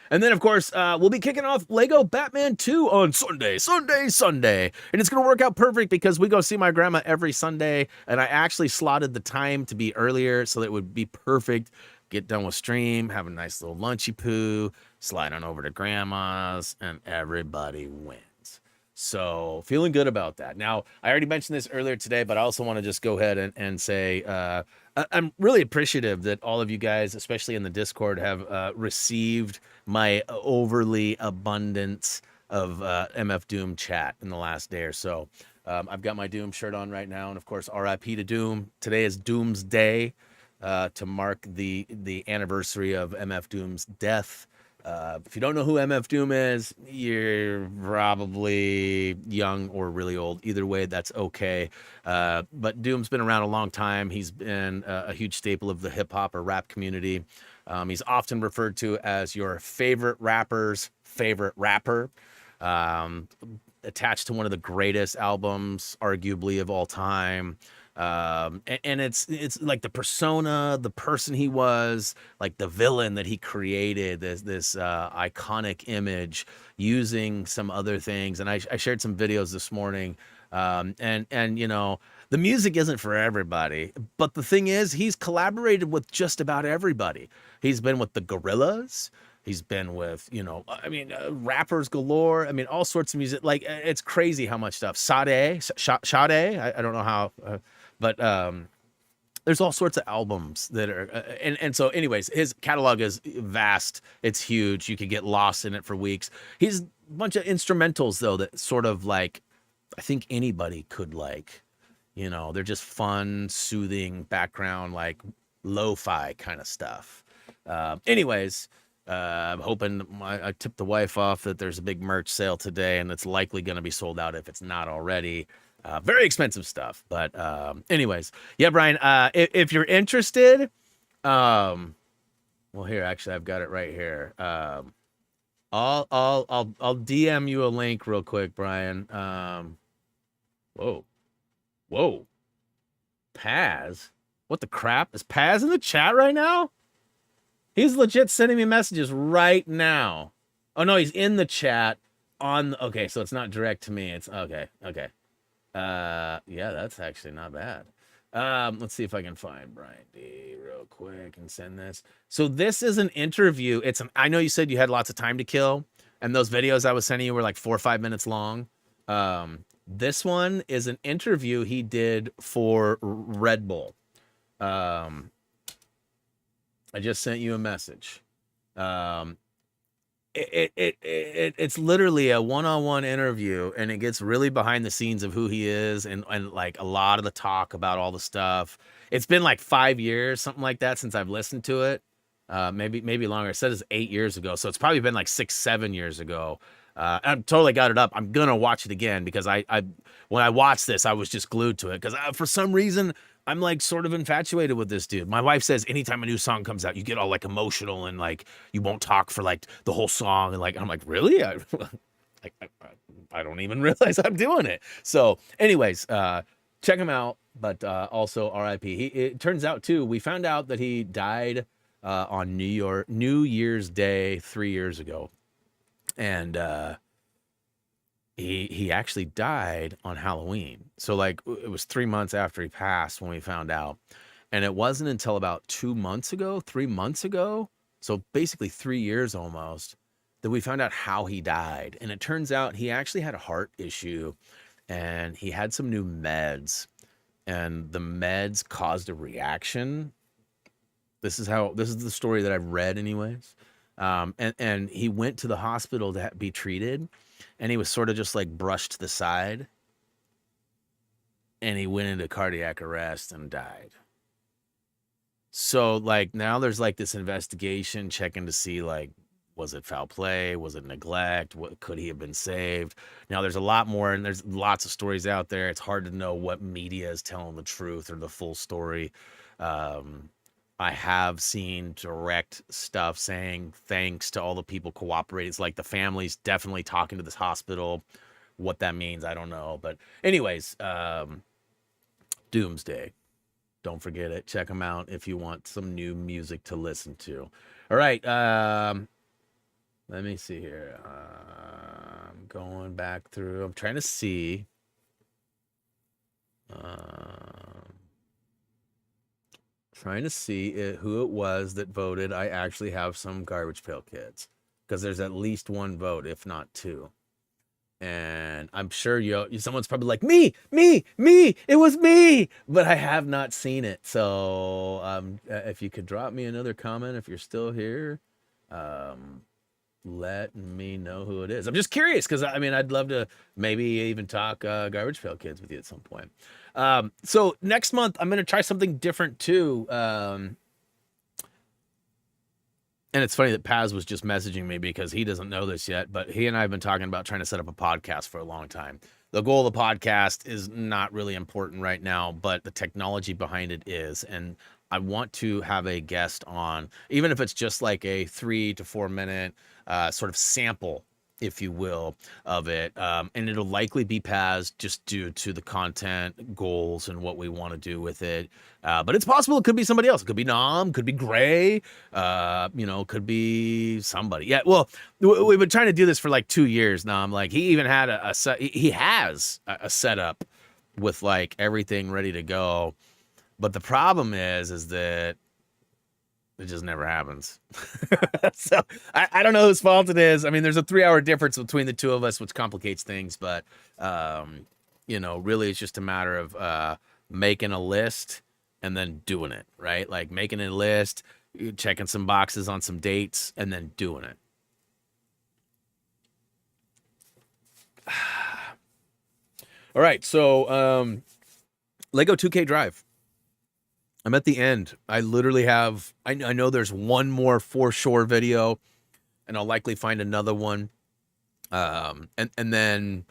And then, of course, we'll be kicking off Lego Batman 2 on Sunday. And it's going to work out perfect because we go see my grandma every Sunday. And I actually slotted the time to be earlier so that it would be perfect. Get done with stream, have a nice little lunchy poo, slide on over to grandma's, and everybody wins. So feeling good about that. Now, I already mentioned this earlier today, but I also want to just go ahead and say I'm really appreciative that all of you guys, especially in the Discord, have received my overly abundance of MF Doom chat in the last day or so. I've got my Doom shirt on right now, and of course, RIP to Doom. Today is Doom's Day to mark the anniversary of MF Doom's death. If you don't know who MF Doom is, you're probably young or really old. Either way, that's okay. But Doom's been around a long time. He's been a huge staple of the hip hop or rap community. He's often referred to as your favorite rapper's favorite rapper. Attached to one of the greatest albums, arguably, of all time. And it's like the persona, the person he was, like the villain that he created, this iconic image using some other things. And I shared some videos this morning. And you know, the music isn't for everybody, but the thing is, he's collaborated with just about everybody. He's been with the Gorillas. He's been with, you know, I mean, rappers galore. I mean, all sorts of music. Like, it's crazy how much stuff. Sade, I don't know how, but there's all sorts of albums that are, and so, anyways, his catalog is vast. It's huge. You could get lost in it for weeks. He's a bunch of instrumentals though that sort of like, I think anybody could like, you know, they're just fun, soothing background, like lo-fi kind of stuff. Anyways. I'm hoping I tipped the wife off that there's a big merch sale today, and it's likely going to be sold out if it's not already. Very expensive stuff, but anyways, yeah, Brian. If you're interested, well, here actually I've got it right here. I'll DM you a link real quick, Brian. Whoa, Paz. What the crap is Paz in the chat right now? He's legit sending me messages right now. Oh no, he's in the chat on. Okay, so it's not direct to me. It's okay. Yeah, that's actually not bad. Let's see if I can find Brian D real quick and send this. So this is an interview. I know you said you had lots of time to kill, and those videos I was sending you were like 4 or 5 minutes long. This one is an interview he did for Red Bull. I just sent you a message. It's literally a one-on-one interview, and it gets really behind the scenes of who he is and like a lot of the talk about all the stuff. It's been like 5 years, something like that, since I've listened to it. Maybe longer. It said it's 8 years ago, so it's probably been like 6, 7 years ago. I've totally got it up. I'm gonna watch it again because I when I watched this, I was just glued to it because for some reason I'm like sort of infatuated with this dude. My wife says anytime a new song comes out, you get all like emotional and like you won't talk for like the whole song. And like, I'm like, really? I don't even realize I'm doing it. So anyways, check him out. But also RIP. It turns out too, we found out that he died on New Year's Day 3 years ago. And he actually died on Halloween. So like it was 3 months after he passed when we found out. And it wasn't until about 3 months ago, so basically 3 years almost, that we found out how he died. And it turns out he actually had a heart issue and he had some new meds, and the meds caused a reaction. This is the story that I've read anyways. And he went to the hospital to be treated, and he was sort of just like brushed to the side, and he went into cardiac arrest and died. So like now there's like this investigation checking to see like Was it foul play? Was it neglect? What could he have been saved? Now there's a lot more, and there's lots of stories out there. It's hard to know what media is telling the truth or the full story. I have seen direct stuff saying thanks to all the people cooperating. It's like the family's definitely talking to this hospital. What that means, I don't know. But anyways, Doomsday. Don't forget it. Check them out if you want some new music to listen to. All right. Let me see here. I'm going back through. I'm trying to see. Who it was that voted. I actually have some Garbage Pail Kids, because there's at least one vote, if not two. And I'm sure someone's probably like, me, it was me, but I have not seen it. So if you could drop me another comment if you're still here, let me know who it is. I'm just curious, because I mean, I'd love to maybe even talk Garbage Pail Kids with you at some point. So next month I'm going to try something different too. And it's funny that Paz was just messaging me, because he doesn't know this yet, but he and I have been talking about trying to set up a podcast for a long time. The goal of the podcast is not really important right now, but the technology behind it is. And I want to have a guest on, even if it's just like a 3 to 4 minute sort of sample, if you will, of it. And it'll likely be Paz, just due to the content goals and what we want to do with it. But it's possible it could be somebody else. It could be Nam, could be Gray, could be somebody. Yeah, well, we've been trying to do this for like 2 years now. I'm like, he even had he has a setup with like everything ready to go. But the problem is that it just never happens. So I don't know whose fault it is. I mean, there's a 3-hour difference between the two of us, which complicates things. But, really it's just a matter of making a list and then doing it, right? Like making a list, checking some boxes on some dates, and then doing it. All right, so Lego 2K Drive. I'm at the end. I literally have, I know there's one more for sure video, and I'll likely find another one. And then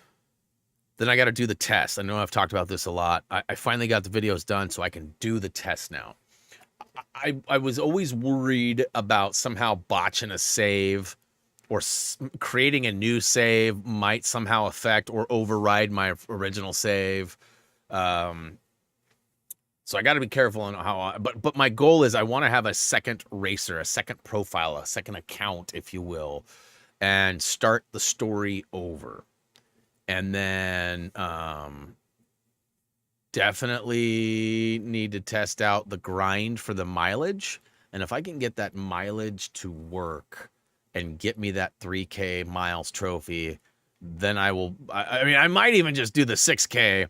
I got to do the test. I know I've talked about this a lot. I finally got the videos done, so I can do the test now. I was always worried about somehow botching a save, or creating a new save might somehow affect or override my original save. So I got to be careful on how but my goal is I want to have a second racer, a second profile, a second account, if you will, and start the story over. And then definitely need to test out the grind for the mileage. And if I can get that mileage to work and get me that 3K miles trophy, then I will, I might even just do the 6K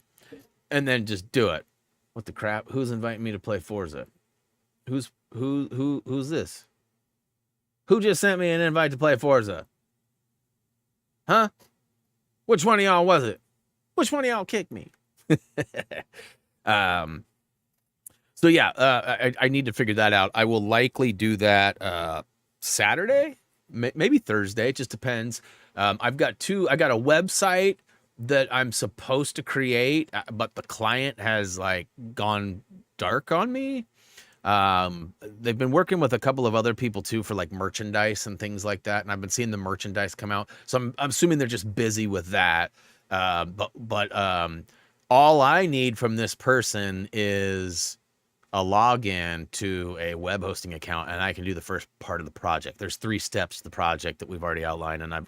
and then just do it. What the crap? Who's inviting me to play Forza? Who's this? Who just sent me an invite to play Forza? Huh? Which one of y'all was it? Which one of y'all kicked me? So yeah, I need to figure that out. I will likely do that Saturday, maybe Thursday. It just depends. I got a website that I'm supposed to create, but the client has like gone dark on me. They've been working with a couple of other people too for like merchandise and things like that, and I've been seeing the merchandise come out. So I'm assuming they're just busy with that. But all I need from this person is a login to a web hosting account, and I can do the first part of the project. There's 3 steps to the project that we've already outlined, and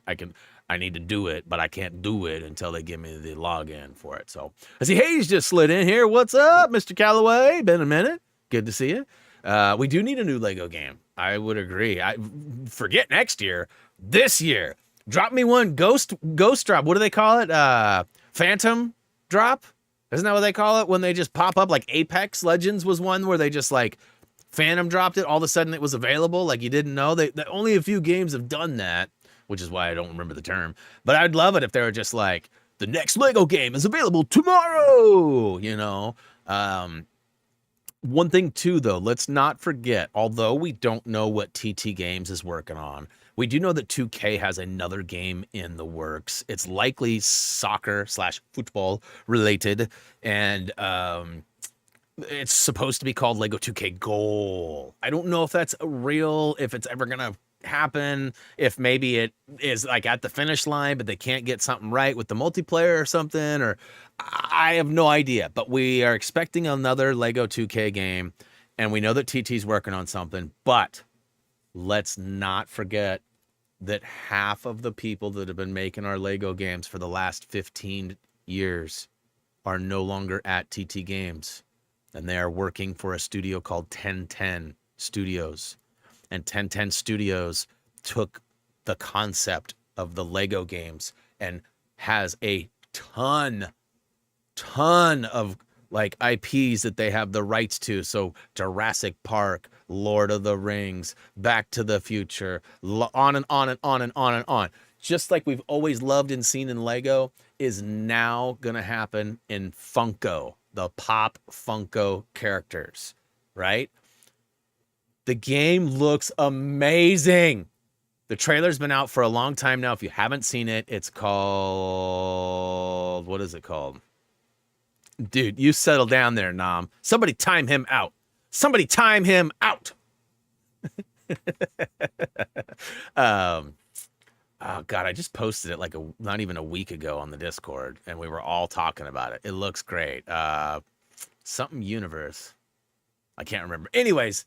I need to do it, but I can't do it until they give me the login for it. So I see Hayes just slid in here. What's up, Mr. Calloway? Been a minute. Good to see you. We do need a new Lego game. I would agree. I forget next year. This year, drop me one ghost drop. What do they call it? Phantom drop? Isn't that what they call it when they just pop up? Like Apex Legends was one where they just like phantom dropped it. All of a sudden it was available. Like you didn't know. They only a few games have done that, which is why I don't remember the term. But I'd love it if they were just like, the next Lego game is available tomorrow, you know? One thing too, though, let's not forget, although we don't know what TT Games is working on, We do know that 2K has another game in the works. It's likely soccer slash football related, and it's supposed to be called Lego 2K Goal. I don't know if that's real, if it's ever gonna happen, if maybe it is like at the finish line, but they can't get something right with the multiplayer or something, or I have no idea. But we are expecting another Lego 2K game, and we know that TT's working on something, but let's not forget that half of the people that have been making our Lego games for the last 15 years are no longer at TT Games. And they are working for a studio called 1010 Studios. And 1010 Studios took the concept of the Lego games and has a ton of like IPs that they have the rights to. So Jurassic Park, Lord of the Rings, Back to the Future, on and on and on and on and on. Just like we've always loved and seen in Lego is now going to happen in Funko, the Pop Funko characters, right? The game looks amazing. The trailer's been out for a long time now. If you haven't seen it, it's called, what is it called? Dude, you settle down there, Nom. Somebody time him out. Somebody time him out. Oh God, I just posted it like not even a week ago on the Discord, and we were all talking about it. It looks great. Something universe. I can't remember. Anyways,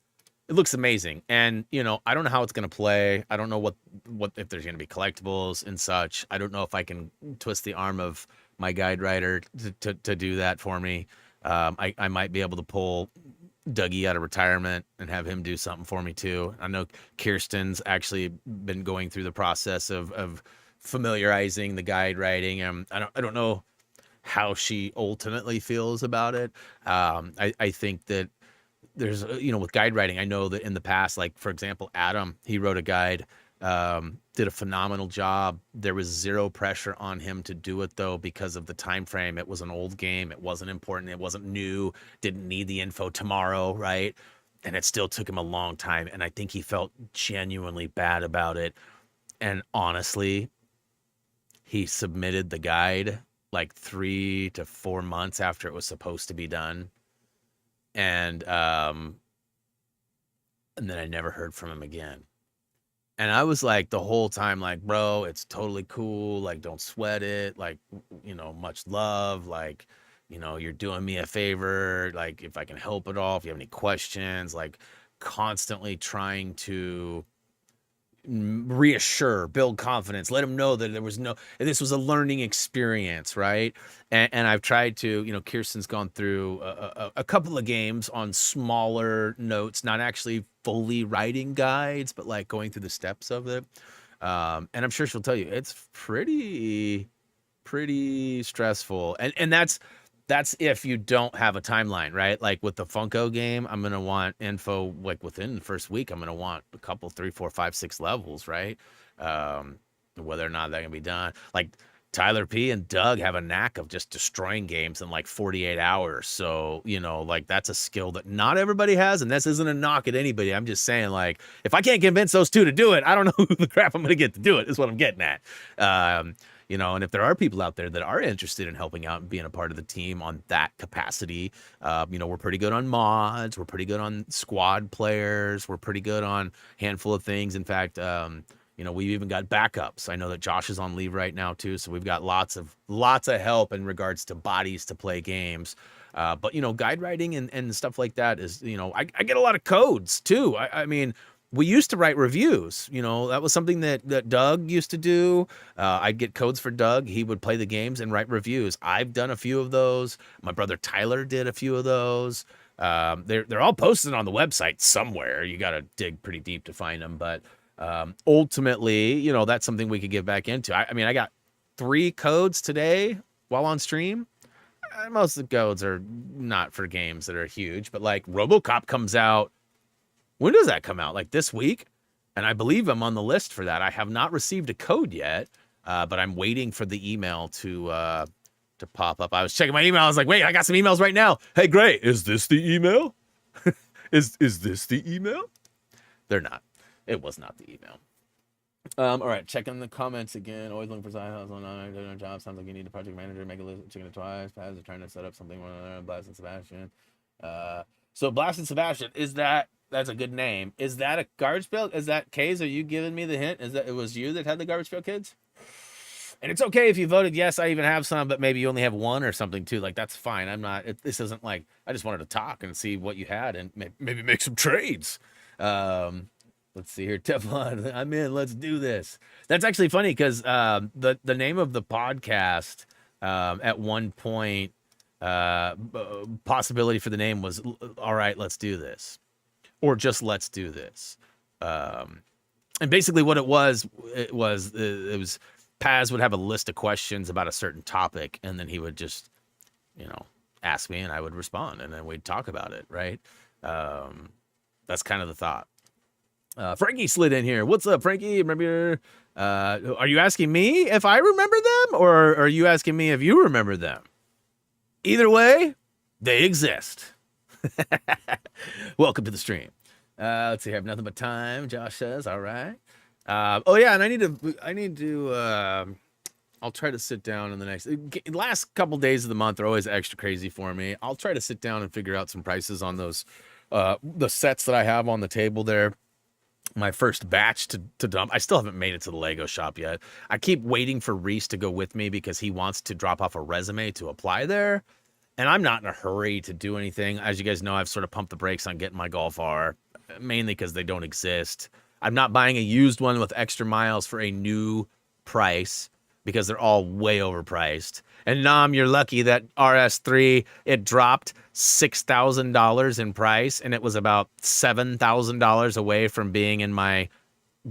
it looks amazing. And you know, I don't know how it's gonna play. I don't know what if there's gonna be collectibles and such. I don't know if I can twist the arm of my guide writer to do that for me. I might be able to pull Dougie out of retirement and have him do something for me too. I know Kirsten's actually been going through the process of familiarizing the guide writing. I don't know how she ultimately feels about it. I think that there's, you know, with guide writing, I know that in the past, like for example, Adam, he wrote a guide, did a phenomenal job. There was zero pressure on him to do it though, because of the time frame. It was an old game. It wasn't important. It wasn't new. Didn't need the info tomorrow, right? And it still took him a long time. And I think he felt genuinely bad about it. And honestly, he submitted the guide like 3 to 4 months after it was supposed to be done. And then I never heard from him again. And I was like the whole time, like, bro, it's totally cool. Like, don't sweat it. Like, you know, much love. Like, you know, you're doing me a favor. Like, if I can help at all, if you have any questions, like constantly trying to reassure, build confidence, let him know that this was a learning experience, right? And I've tried to, you know, Kirsten's gone through a couple of games on smaller notes, not actually fully writing guides, but like going through the steps of it. And I'm sure she'll tell you it's pretty stressful. And that's if you don't have a timeline, right? Like with the Funko game, I'm going to want info like within the first week. I'm going to want a couple, 3, 4, 5, 6 levels, right? Whether or not that can be done. Like Tyler P and Doug have a knack of just destroying games in like 48 hours. So, you know, like that's a skill that not everybody has. And this isn't a knock at anybody. I'm just saying, like, if I can't convince those two to do it, I don't know who the crap I'm going to get to do it, is what I'm getting at. You know, and if there are people out there that are interested in helping out and being a part of the team on that capacity, you know, we're pretty good on mods. We're pretty good on squad players. We're pretty good on a handful of things. In fact, you know, we've even got backups. I know that Josh is on leave right now too. So we've got lots of help in regards to bodies to play games. But, you know, guide writing and stuff like that is, you know, I get a lot of codes too. I mean, we used to write reviews, you know, that was something that Doug used to do. I'd get codes for Doug. He would play the games and write reviews. I've done a few of those. My brother Tyler did a few of those. They're all posted on the website somewhere. You got to dig pretty deep to find them. But ultimately, you know, that's something we could get back into. I mean, I got 3 codes today while on stream. Most of the codes are not for games that are huge, but like RoboCop comes out. When does that come out? Like this week? And I believe I'm on the list for that. I have not received a code yet, but I'm waiting for the email to pop up. I was checking my email. I was like, wait, I got some emails right now. Hey, great. Is this the email? Is this the email? They're not. It was not the email. All right, checking the comments again. Always looking for side hustle on a job. Sounds like you need a project manager. Make a list, checking it twice. Paz are trying to set up something. Blast and Sebastian. Uh, so Blast and Sebastian, that's a good name? Is that a garbage pail? Is that K's? Are you giving me the hint? Is that it was you that had the garbage pail kids? And it's okay if you voted yes. I even have some, but maybe you only have one or something too. Like that's fine. I'm not. This isn't like I just wanted to talk and see what you had and maybe make some trades. Let's see here, Teflon. I'm in. Let's do this. That's actually funny because the name of the podcast at one point, possibility for the name was "All right, let's do this," or just "Let's do this." And basically, what it was Paz would have a list of questions about a certain topic, and then he would just, ask me, and I would respond, and then we'd talk about it. Right? That's kind of the thought. Frankie slid in here. What's up, Frankie? Remember? Are you asking me if I remember them, or are you asking me if you remember them? Either way, they exist. Welcome to the stream. Let's see. I have nothing but time. Josh says, "All right." Oh yeah, and I need to. I'll try to sit down in the last couple days of the month are always extra crazy for me. I'll try to sit down and figure out some prices on those, the sets that I have on the table there. My first batch to dump. I still haven't made it to the Lego shop yet. I keep waiting for Reese to go with me because he wants to drop off a resume to apply there. And I'm not in a hurry to do anything. As you guys know, I've sort of pumped the brakes on getting my Golf R, mainly because they don't exist. I'm not buying a used one with extra miles for a new price because they're all way overpriced. And Nam, you're lucky that RS3, it dropped $6,000 in price, and it was about $7,000 away from being in my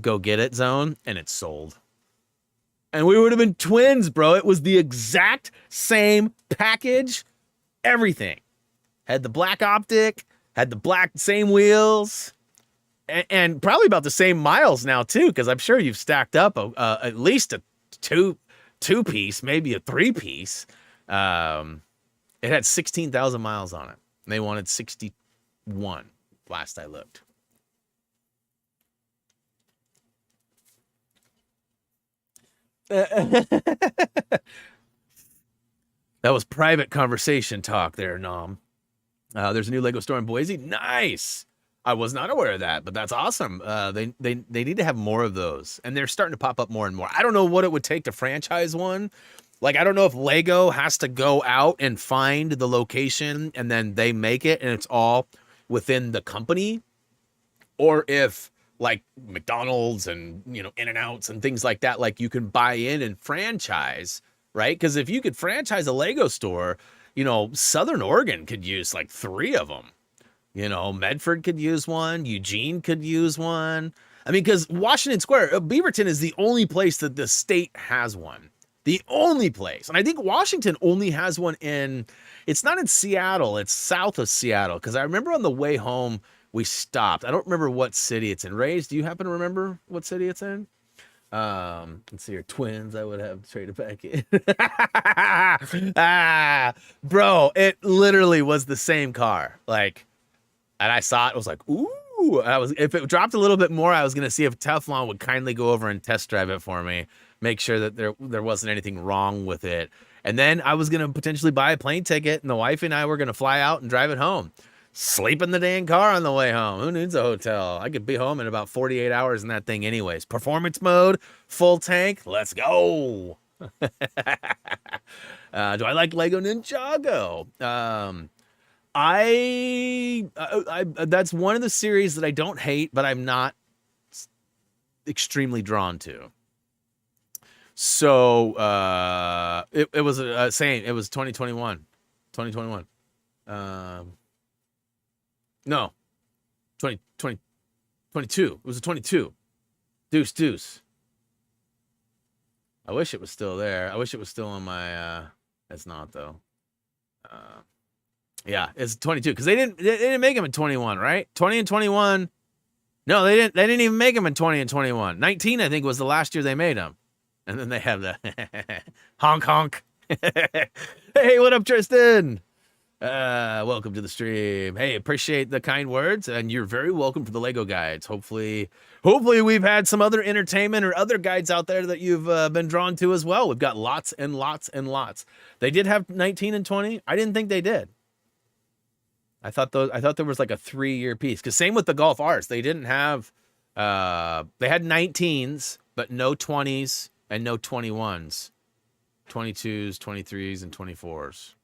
go get it zone, and it sold. And we would have been twins, bro. It was the exact same package, everything. Had the black optic, had the same wheels, and probably about the same miles now too, because I'm sure you've stacked up at least a two-piece, maybe a three-piece. It had 16,000 miles on it. They wanted 61 last I looked. That was private conversation talk there, Nom. There's a new Lego store in Boise. Nice. I was not aware of that, but that's awesome. They need to have more of those, and they're starting to pop up more and more. I don't know what it would take to franchise one. Like, I don't know if Lego has to go out and find the location and then they make it and it's all within the company, or if like McDonald's and, In-N-Outs and things like that, like you can buy in and franchise, right? Because if you could franchise a Lego store, Southern Oregon could use like 3 of them. Medford could use one. Eugene could use one. I mean, because Washington Square, Beaverton is the only place that the state has one. The only place. And I think Washington only has one it's not in Seattle. It's south of Seattle. Because I remember on the way home, we stopped. I don't remember what city it's in. Rays, do you happen to remember what city it's in? Let's see here. Twins, I would have traded back in. Bro, it literally was the same car. Like, and I saw it, I was like, ooh. If it dropped a little bit more, I was going to see if Teflon would kindly go over and test drive it for me, make sure that there wasn't anything wrong with it. And then I was going to potentially buy a plane ticket, and the wife and I were going to fly out and drive it home. Sleep in the dang car on the way home. Who needs a hotel? I could be home in about 48 hours in that thing anyways. Performance mode, full tank, let's go. Do I like Lego Ninjago? I that's one of the series that I don't hate, but I'm not extremely drawn to. So it was saying it was 2021. No, 22. It was a 22. Deuce. I wish it was still there. I wish it was still on my. It's not though. Yeah, it's 22 because they didn't make them in 21, right? 20 and 21. No, they didn't. They didn't even make them in 20 and 21. 19, I think, was the last year they made them, and then they have the honk. Hey, what up, Tristan? Welcome to the stream. Hey, appreciate the kind words, and you're very welcome for the Lego guides. Hopefully we've had some other entertainment or other guides out there that you've been drawn to as well. We've got lots and lots and lots. They did have 19 and 20. I didn't think they did. I thought there was like a 3-year piece. Because same with the Golf Arts, they didn't have. They had 19s, but no 20s and no 21s, 22s, 23s, and 24s.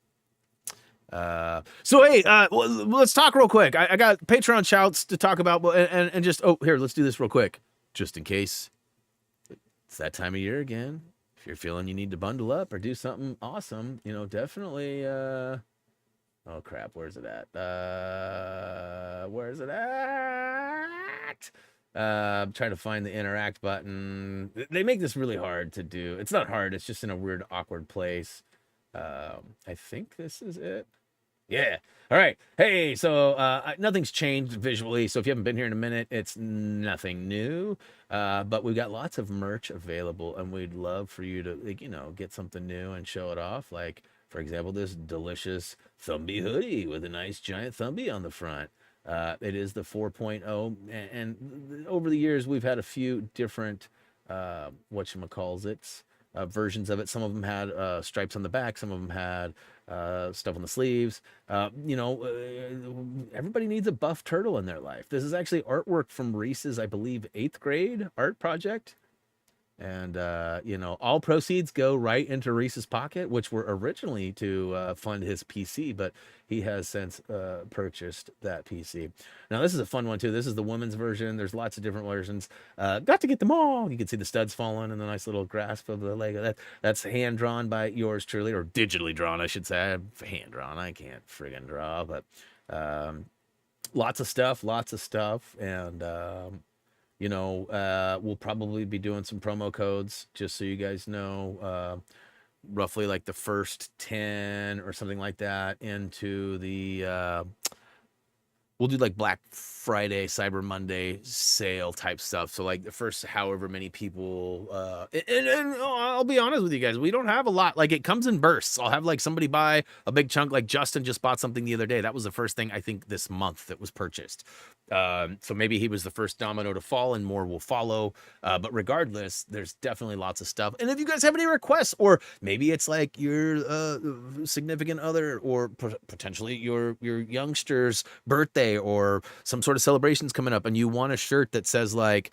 So hey, let's talk real quick. I got Patreon shouts to talk about, and just here, let's do this real quick, just in case it's that time of year again. If you're feeling you need to bundle up or do something awesome, definitely. Oh crap, where's it at? Where's it at? I'm trying to find the interact button. They make this really hard to do. It's not hard. It's just in a weird, awkward place. I think this is it. Yeah. All right. Hey, so nothing's changed visually. So if you haven't been here in a minute, it's nothing new. But we've got lots of merch available, and we'd love for you to, get something new and show it off. Like, for example, this delicious Thumby hoodie with a nice giant Thumby on the front. It is the 4.0, and over the years we've had a few different whatchamacallits versions of it. Some of them had stripes on the back, some of them had stuff on the sleeves. Everybody needs a buff turtle in their life. This is actually artwork from Reese's, I believe, 8th grade art project. And, all proceeds go right into Reese's pocket, which were originally to fund his PC, but he has since purchased that PC. Now, this is a fun one, too. This is the women's version. There's lots of different versions. Got to get them all. You can see the studs falling and the nice little grasp of the Lego. That's hand-drawn by yours truly, or digitally drawn, I should say. Hand-drawn. I can't friggin' draw, but lots of stuff, and... we'll probably be doing some promo codes, just so you guys know, roughly like the first 10 or something like that into the, we'll do like Black Friday, Cyber Monday sale type stuff. So like the first however many people, and I'll be honest with you guys, we don't have a lot. Like it comes in bursts. I'll have like somebody buy a big chunk. Like Justin just bought something the other day. That was the first thing I think this month that was purchased. So maybe he was the first domino to fall and more will follow. But regardless, there's definitely lots of stuff. And if you guys have any requests, or maybe it's like your significant other, or potentially your youngster's birthday or some sort of celebrations coming up, and you want a shirt that says like,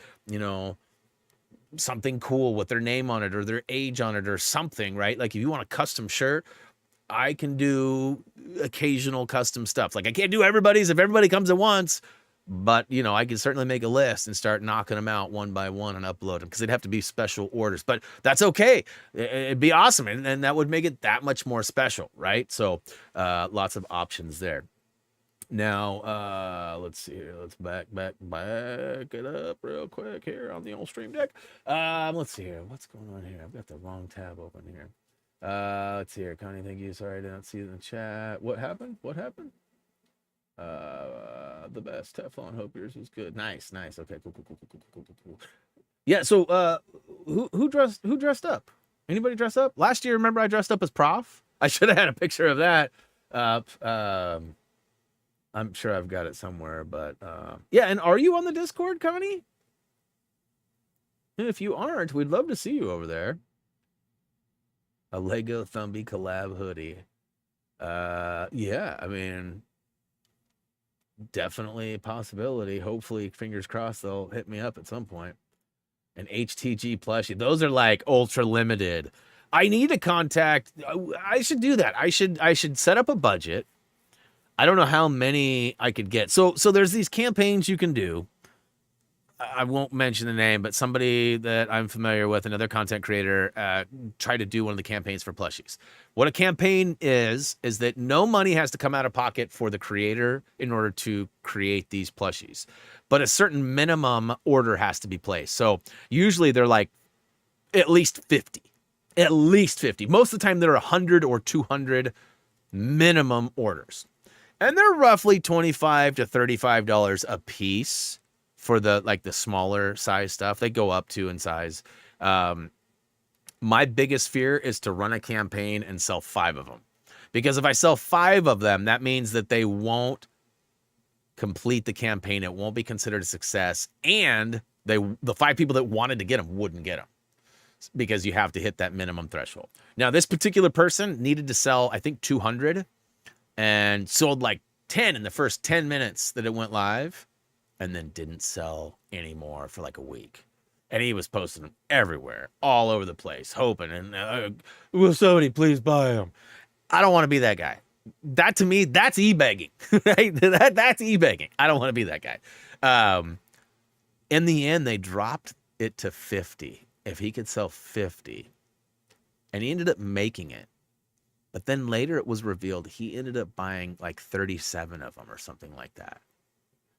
something cool with their name on it or their age on it or something, right? Like if you want a custom shirt, I can do occasional custom stuff. Like I can't do everybody's if everybody comes at once. But, I can certainly make a list and start knocking them out one by one and upload them, because they'd have to be special orders. But that's okay. It'd be awesome. And that would make it that much more special, right? So lots of options there. Now, let's see here. Let's back it up real quick here on the old stream deck. Let's see here. What's going on here? I've got the wrong tab open here. Let's see here. Connie, thank you. Sorry I didn't see it in the chat. What happened? The best Teflon. Hope yours was good. Nice. Okay, cool. Yeah. So, who dressed up? Anybody dress up? Last year, remember I dressed up as Prof? I should have had a picture of that. I'm sure I've got it somewhere, but yeah. And are you on the Discord, Connie? If you aren't, we'd love to see you over there. A Lego Thumby collab hoodie. Yeah. I mean, definitely a possibility. Hopefully, fingers crossed, they'll hit me up at some point. An HTG plushie. Those are like ultra limited. I need to contact. I should do that. I should set up a budget. I don't know how many I could get. So there's these campaigns you can do. I won't mention the name, but somebody that I'm familiar with, another content creator, tried to do one of the campaigns for plushies. What a campaign is that no money has to come out of pocket for the creator in order to create these plushies, but a certain minimum order has to be placed. So usually they're like at least 50. Most of the time they're 100 or 200 minimum orders. And they're roughly $25 to $35 a piece for the smaller size stuff. They go up to in size. My biggest fear is to run a campaign and sell 5 of them, Because if I sell 5 of them, that means that they won't complete the campaign. It won't be considered a success. And the 5 people that wanted to get them wouldn't get them because you have to hit that minimum threshold. Now, this particular person needed to sell, I think, 200 and sold like 10 in the first 10 minutes that it went live and then didn't sell anymore for like a week. And he was posting them everywhere, all over the place, hoping, and will somebody please buy them? I don't want to be that guy. That to me, that's e-begging, right? That's e-begging. I don't want to be that guy. In the end, they dropped it to 50. If he could sell 50, and he ended up making it. But then later it was revealed he ended up buying like 37 of them or something like that.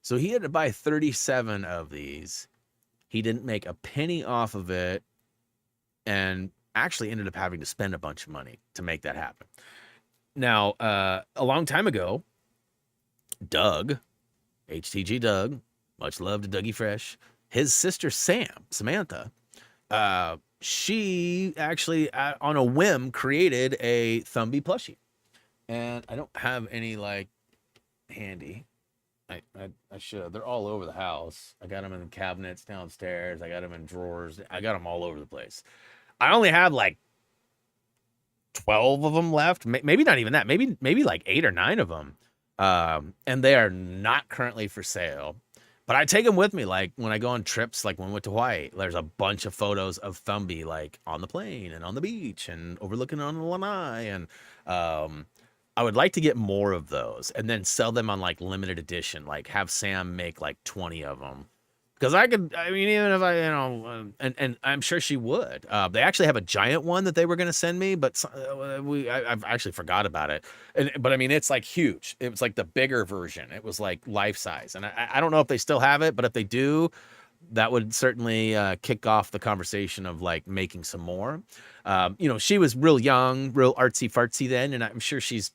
So he had to buy 37 of these. He didn't make a penny off of it and actually ended up having to spend a bunch of money to make that happen. Now, a long time ago, Doug, HTG Doug, much love to Dougie Fresh, his sister Samantha, she actually, on a whim, created a Thumby plushie. And I don't have any, like, handy. I should. They're all over the house. I got them in the cabinets downstairs. I got them in drawers. I got them all over the place. I only have, like, 12 of them left. Maybe not even that. Maybe like 8 or 9 of them. And they are not currently for sale. But I take them with me, like when I go on trips, like when we went to Hawaii. There's a bunch of photos of Thumby, like on the plane and on the beach and overlooking on the lanai. And I would like to get more of those and then sell them on like limited edition. Like have Sam make like 20 of them. Because I mean, even if and I'm sure she would. They actually have a giant one that they were going to send me, but I've actually forgot about it. But I mean, it's like huge. It was like the bigger version. It was like life size. And I don't know if they still have it, but if they do, that would certainly kick off the conversation of like making some more. She was real young, real artsy fartsy then. And I'm sure she's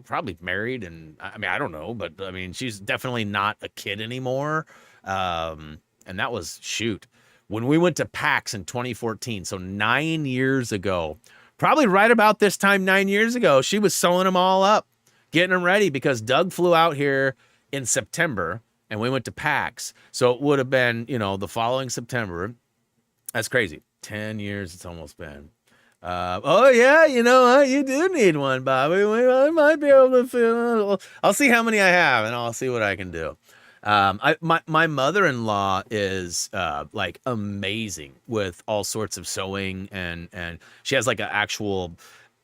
probably married. And I mean, I don't know, but I mean, she's definitely not a kid anymore. And that was, when we went to PAX in 2014, so 9 years ago, probably right about this time 9 years ago, she was sewing them all up, getting them ready because Doug flew out here in September and we went to PAX. So it would have been, the following September. That's crazy. 10 years it's almost been. Oh yeah, you know what? You do need one, Bobby. I might be able to feel. I'll see how many I have and I'll see what I can do. My mother-in-law is like amazing with all sorts of sewing and she has like an actual,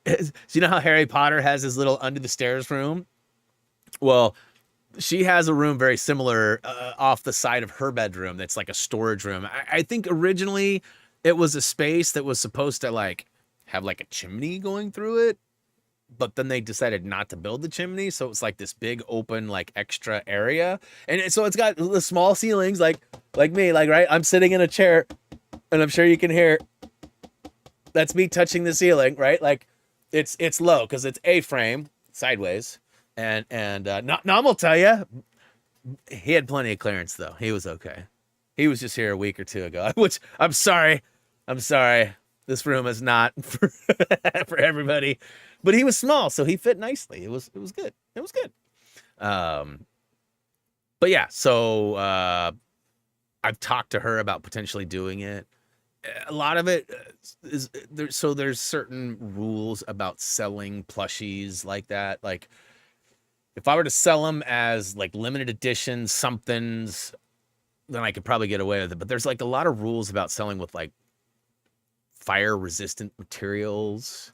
so you know how Harry Potter has his little under the stairs room? Well, she has a room very similar off the side of her bedroom that's like a storage room. I think originally it was a space that was supposed to like have like a chimney going through it. But then they decided not to build the chimney. So it's like this big open, like extra area. And so it's got the small ceilings, like me, like, right. I'm sitting in a chair and I'm sure you can hear that's me touching the ceiling, right? Like it's low because it's A-frame sideways. And I'm gonna tell you, he had plenty of clearance though. He was okay. He was just here a week or two ago, which I'm sorry. This room is not for everybody. But he was small, so he fit nicely. It was good. It was good. But yeah, so I've talked to her about potentially doing it. A lot of it is there. So there's certain rules about selling plushies like that. Like if I were to sell them as like limited edition somethings, then I could probably get away with it. But there's like a lot of rules about selling with like fire resistant materials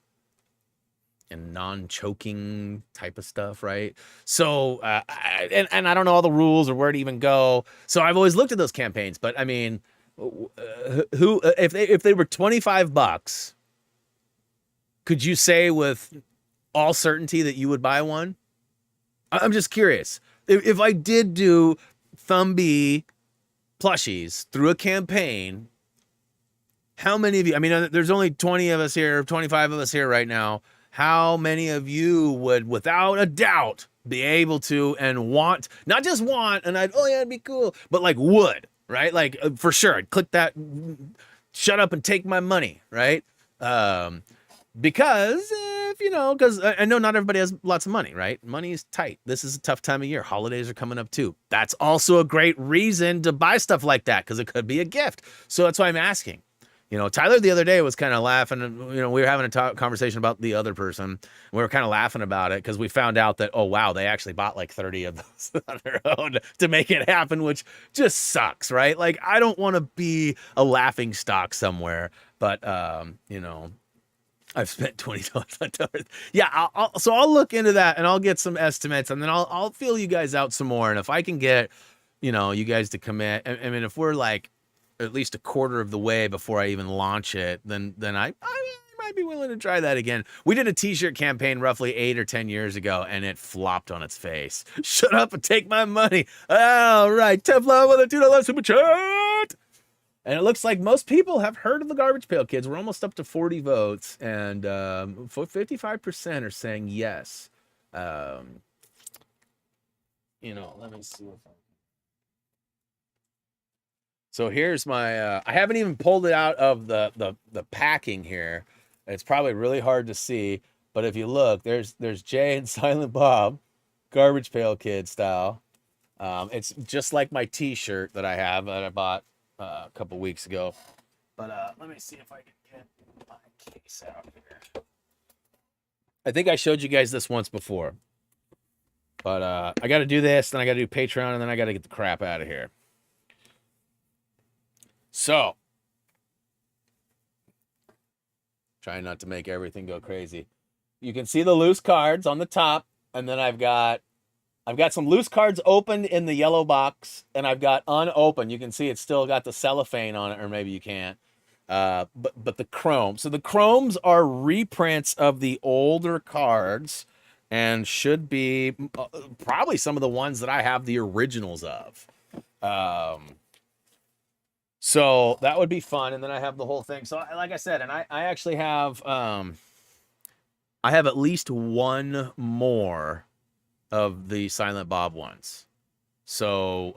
and non-choking type of stuff, right? So, and I don't know all the rules or where to even go. So I've always looked at those campaigns, but I mean, if they were $25, could you say with all certainty that you would buy one? I'm just curious. If I did do Thumby plushies through a campaign, how many of you, I mean, there's only 20 of us here, 25 of us here right now. How many of you would, without a doubt, be able to and want, not just want, and oh yeah, it'd be cool, but like would, right? Like for sure, I'd click that, shut up and take my money, right? because if you know, because I know not everybody has lots of money, right? Money is tight. This is a tough time of year. Holidays are coming up too. That's also a great reason to buy stuff like that because it could be a gift. So that's why I'm asking. You know, Tyler the other day was kind of laughing. You know, we were having a conversation about the other person. We were kind of laughing about it because we found out that, oh, wow, they actually bought like 30 of those on their own to make it happen, which just sucks, right? Like, I don't want to be a laughing stock somewhere, but, you know, I've spent $20 on Tyler. Yeah, so I'll look into that and I'll get some estimates and then I'll feel you guys out some more. And if I can get, you know, you guys to commit, I mean, if we're like, at least a quarter of the way before I even launch it, then I might be willing to try that again. We did a t-shirt campaign roughly 8 or 10 years ago, and it flopped on its face. Shut up and take my money. All right, Teflon with a $2 super chat. And it looks like most people have heard of the Garbage Pail Kids. We're almost up to 40 votes, and 55% are saying yes. You know, let me see if I... So here's my, I haven't even pulled it out of the packing here. It's probably really hard to see, but if you look, there's Jay and Silent Bob, Garbage Pail Kid style. It's just like my t-shirt that I have that I bought a couple weeks ago. But let me see if I can get my case out here. I think I showed you guys this once before. But I got to do this, then I got to do Patreon, and then I got to get the crap out of here. So, trying not to make everything go crazy. You can see the loose cards on the top, and then I've got some loose cards opened in the yellow box, and I've got unopened. You can see it's still got the cellophane on it, or maybe you can't. But the chrome. So the chromes are reprints of the older cards, and should be probably some of the ones that I have the originals of. So that would be fun. And then I have the whole thing. So like I said, and I actually have, I have at least one more of the Silent Bob ones. So,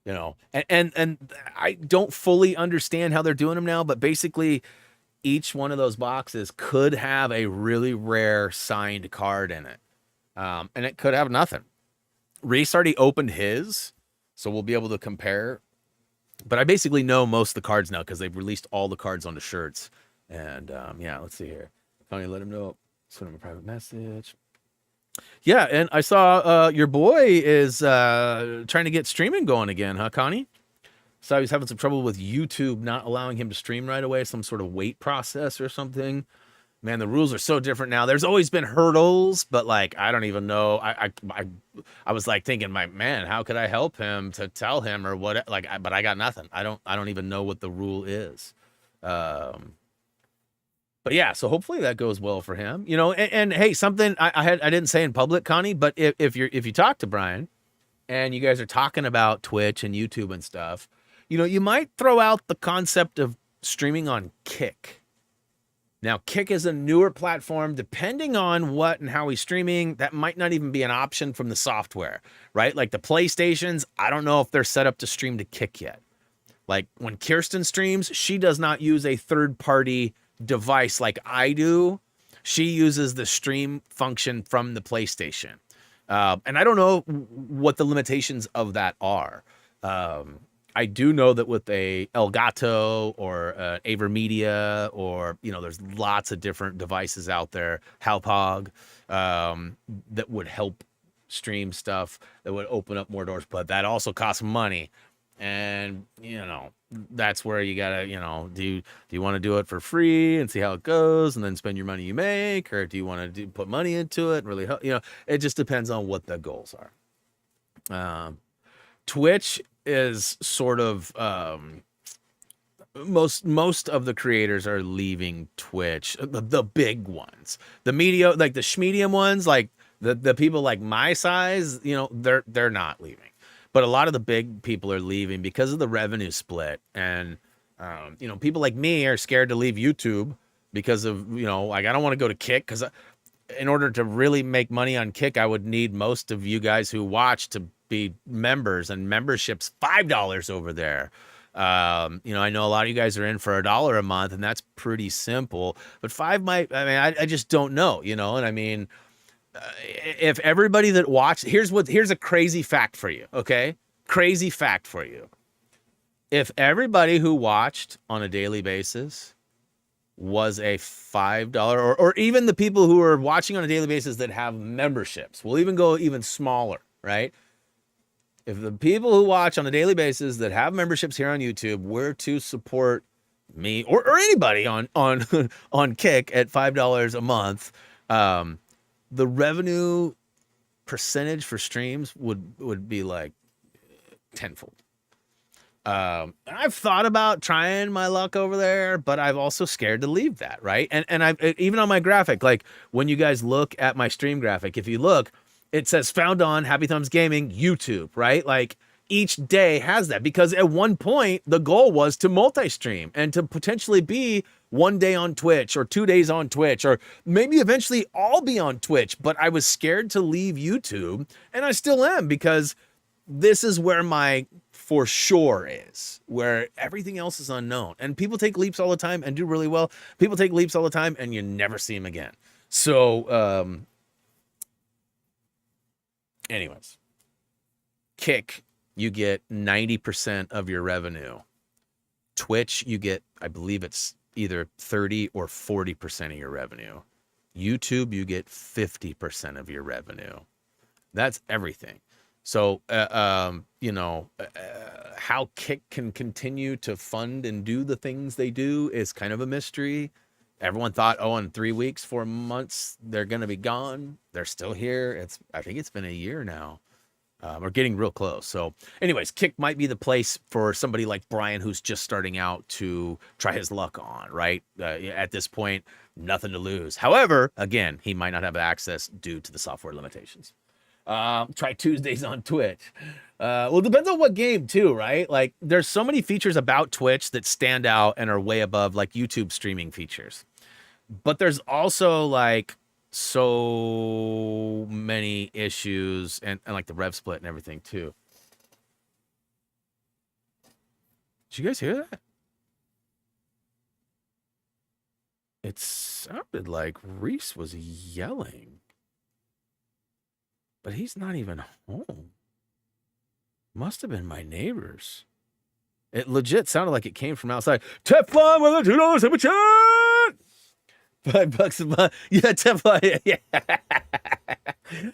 you know, and I don't fully understand how they're doing them now, but basically each one of those boxes could have a really rare signed card in it. And it could have nothing. Reese already opened his, so we'll be able to compare. But I basically know most of the cards now because they've released all the cards on the shirts. And yeah, let's see here. Connie, let him know. Send him a private message. Yeah, and I saw your boy is trying to get streaming going again, huh, Connie? So he's having some trouble with YouTube not allowing him to stream right away, some sort of wait process or something. Man, the rules are so different now. There's always been hurdles, but like I don't even know. I was like thinking, man, how could I help him to tell him or what? Like, but I got nothing. I don't even know what the rule is. But yeah, so hopefully that goes well for him. You know, and hey, something I didn't say in public, Connie, but if you talk to Brian, and you guys are talking about Twitch and YouTube and stuff, you know, you might throw out the concept of streaming on Kick. Now, Kick is a newer platform. Depending on what and how he's streaming, that might not even be an option from the software, right? Like the PlayStations, I don't know if they're set up to stream to Kick yet. Like when Kirsten streams, she does not use a third-party device like I do. She uses the stream function from the PlayStation. And I don't know what the limitations of that are. I do know that with a Elgato or Avermedia or, you know, there's lots of different devices out there, Halpog, that would help stream stuff, that would open up more doors, but that also costs money. And, you know, that's where you gotta, you know, do you want to do it for free and see how it goes and then spend your money you make, or do you want to put money into it and really help? You know, it just depends on what the goals are. Twitch is sort of most of the creators are leaving Twitch, the big ones, the media, like the schmedium ones, like the people like my size, you know, they're not leaving, but a lot of the big people are leaving because of the revenue split. And you know, people like me are scared to leave YouTube because of, you know, like I don't want to go to Kick, because in order to really make money on Kick, I would need most of you guys who watch to be members, and membership's $5 over there. You know, I know a lot of you guys are in for $1 a month, and that's pretty simple. But 5 might, I mean, I just don't know, you know. And I mean, if everybody that watched, here's a crazy fact for you, okay? Crazy fact for you. If everybody who watched on a daily basis was a $5, or even the people who are watching on a daily basis that have memberships, we'll even go even smaller, right? If the people who watch on a daily basis that have memberships here on YouTube were to support me or anybody on on Kick at $5 a month, the revenue percentage for streams would be like tenfold. I've thought about trying my luck over there, but I've also scared to leave that, right? And I've even on my graphic, like when you guys look at my stream graphic, if you look, it says found on Happy Thumbs Gaming YouTube, right? Like each day has that, because at one point the goal was to multi-stream and to potentially be one day on Twitch or 2 days on Twitch, or maybe eventually all be on Twitch. But I was scared to leave YouTube, and I still am, because this is where my for sure is, where everything else is unknown. And people take leaps all the time and do really well. People take leaps all the time and you never see them again. So, anyways, Kick, you get 90% of your revenue. Twitch, you get, I believe it's either 30 or 40% of your revenue. YouTube, you get 50% of your revenue. That's everything. So, you know, how Kick can continue to fund and do the things they do is kind of a mystery. Everyone thought, oh, in 3 weeks, 4 months, they're going to be gone. They're still here. I think it's been a year now. We're getting real close. So anyways, Kick might be the place for somebody like Brian, who's just starting out, to try his luck on, right? At this point, nothing to lose. However, again, he might not have access due to the software limitations. Try Tuesdays on Twitch. Well, it depends on what game too, right? Like there's so many features about Twitch that stand out and are way above like YouTube streaming features. But there's also like so many issues and like the rev split and everything too. Did you guys hear that? It sounded like Reese was yelling. But he's not even home. Must have been my neighbors. It legit sounded like it came from outside. Teflon with a $2 super chat. $5 a month. Yeah, Teflon. Yeah.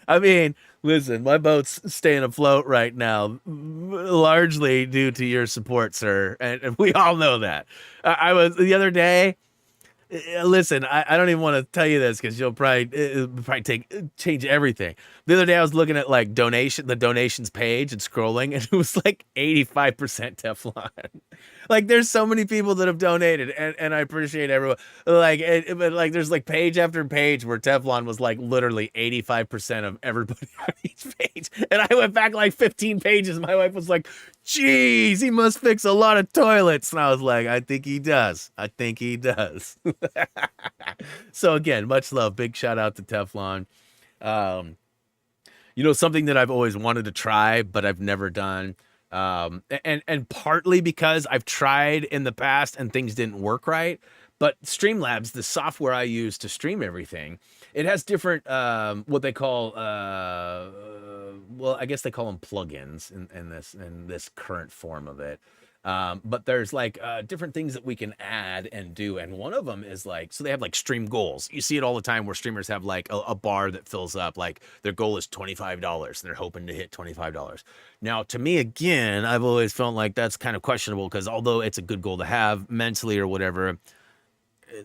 I mean, listen, my boat's staying afloat right now, largely due to your support, sir. And we all know that. I was the other day. Listen, I don't even want to tell you this because you'll probably change everything. The other day I was looking at like the donations page and scrolling, and it was like 85% Teflon. Like there's so many people that have donated, and I appreciate everyone. Like, but like there's like page after page where Teflon was like literally 85% of everybody on each page, and I went back like 15 pages. My wife was like, "Geez, he must fix a lot of toilets," and I was like, "I think he does. I think he does." So again, much love. Big shout out to Teflon. You know, something that I've always wanted to try, but I've never done. And partly because I've tried in the past and things didn't work right. But Streamlabs, the software I use to stream everything, it has different, what they call, well, I guess they call them plugins in this current form of it. But there's like different things that we can add and do. And one of them is like, so they have like stream goals. You see it all the time where streamers have like a bar that fills up, like their goal is $25 and they're hoping to hit $25. Now, to me, again, I've always felt like that's kind of questionable because although it's a good goal to have mentally or whatever,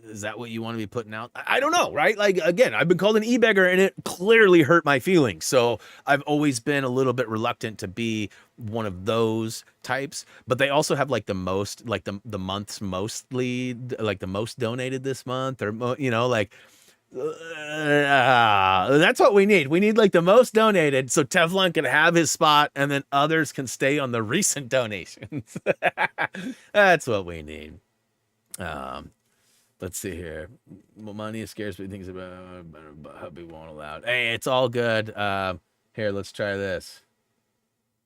is that what you want to be putting out? I don't know, right? Like, again, I've been called an e-beggar and it clearly hurt my feelings. So I've always been a little bit reluctant to be one of those types. But they also have like the most, like the months mostly, like the most donated this month, or, you know, like, that's what we need. We need like the most donated so Teflon can have his spot and then others can stay on the recent donations. That's what we need. Let's see here. Money is scarce, but he thinks about hubby won't allow it. Hey, it's all good. Here, let's try this.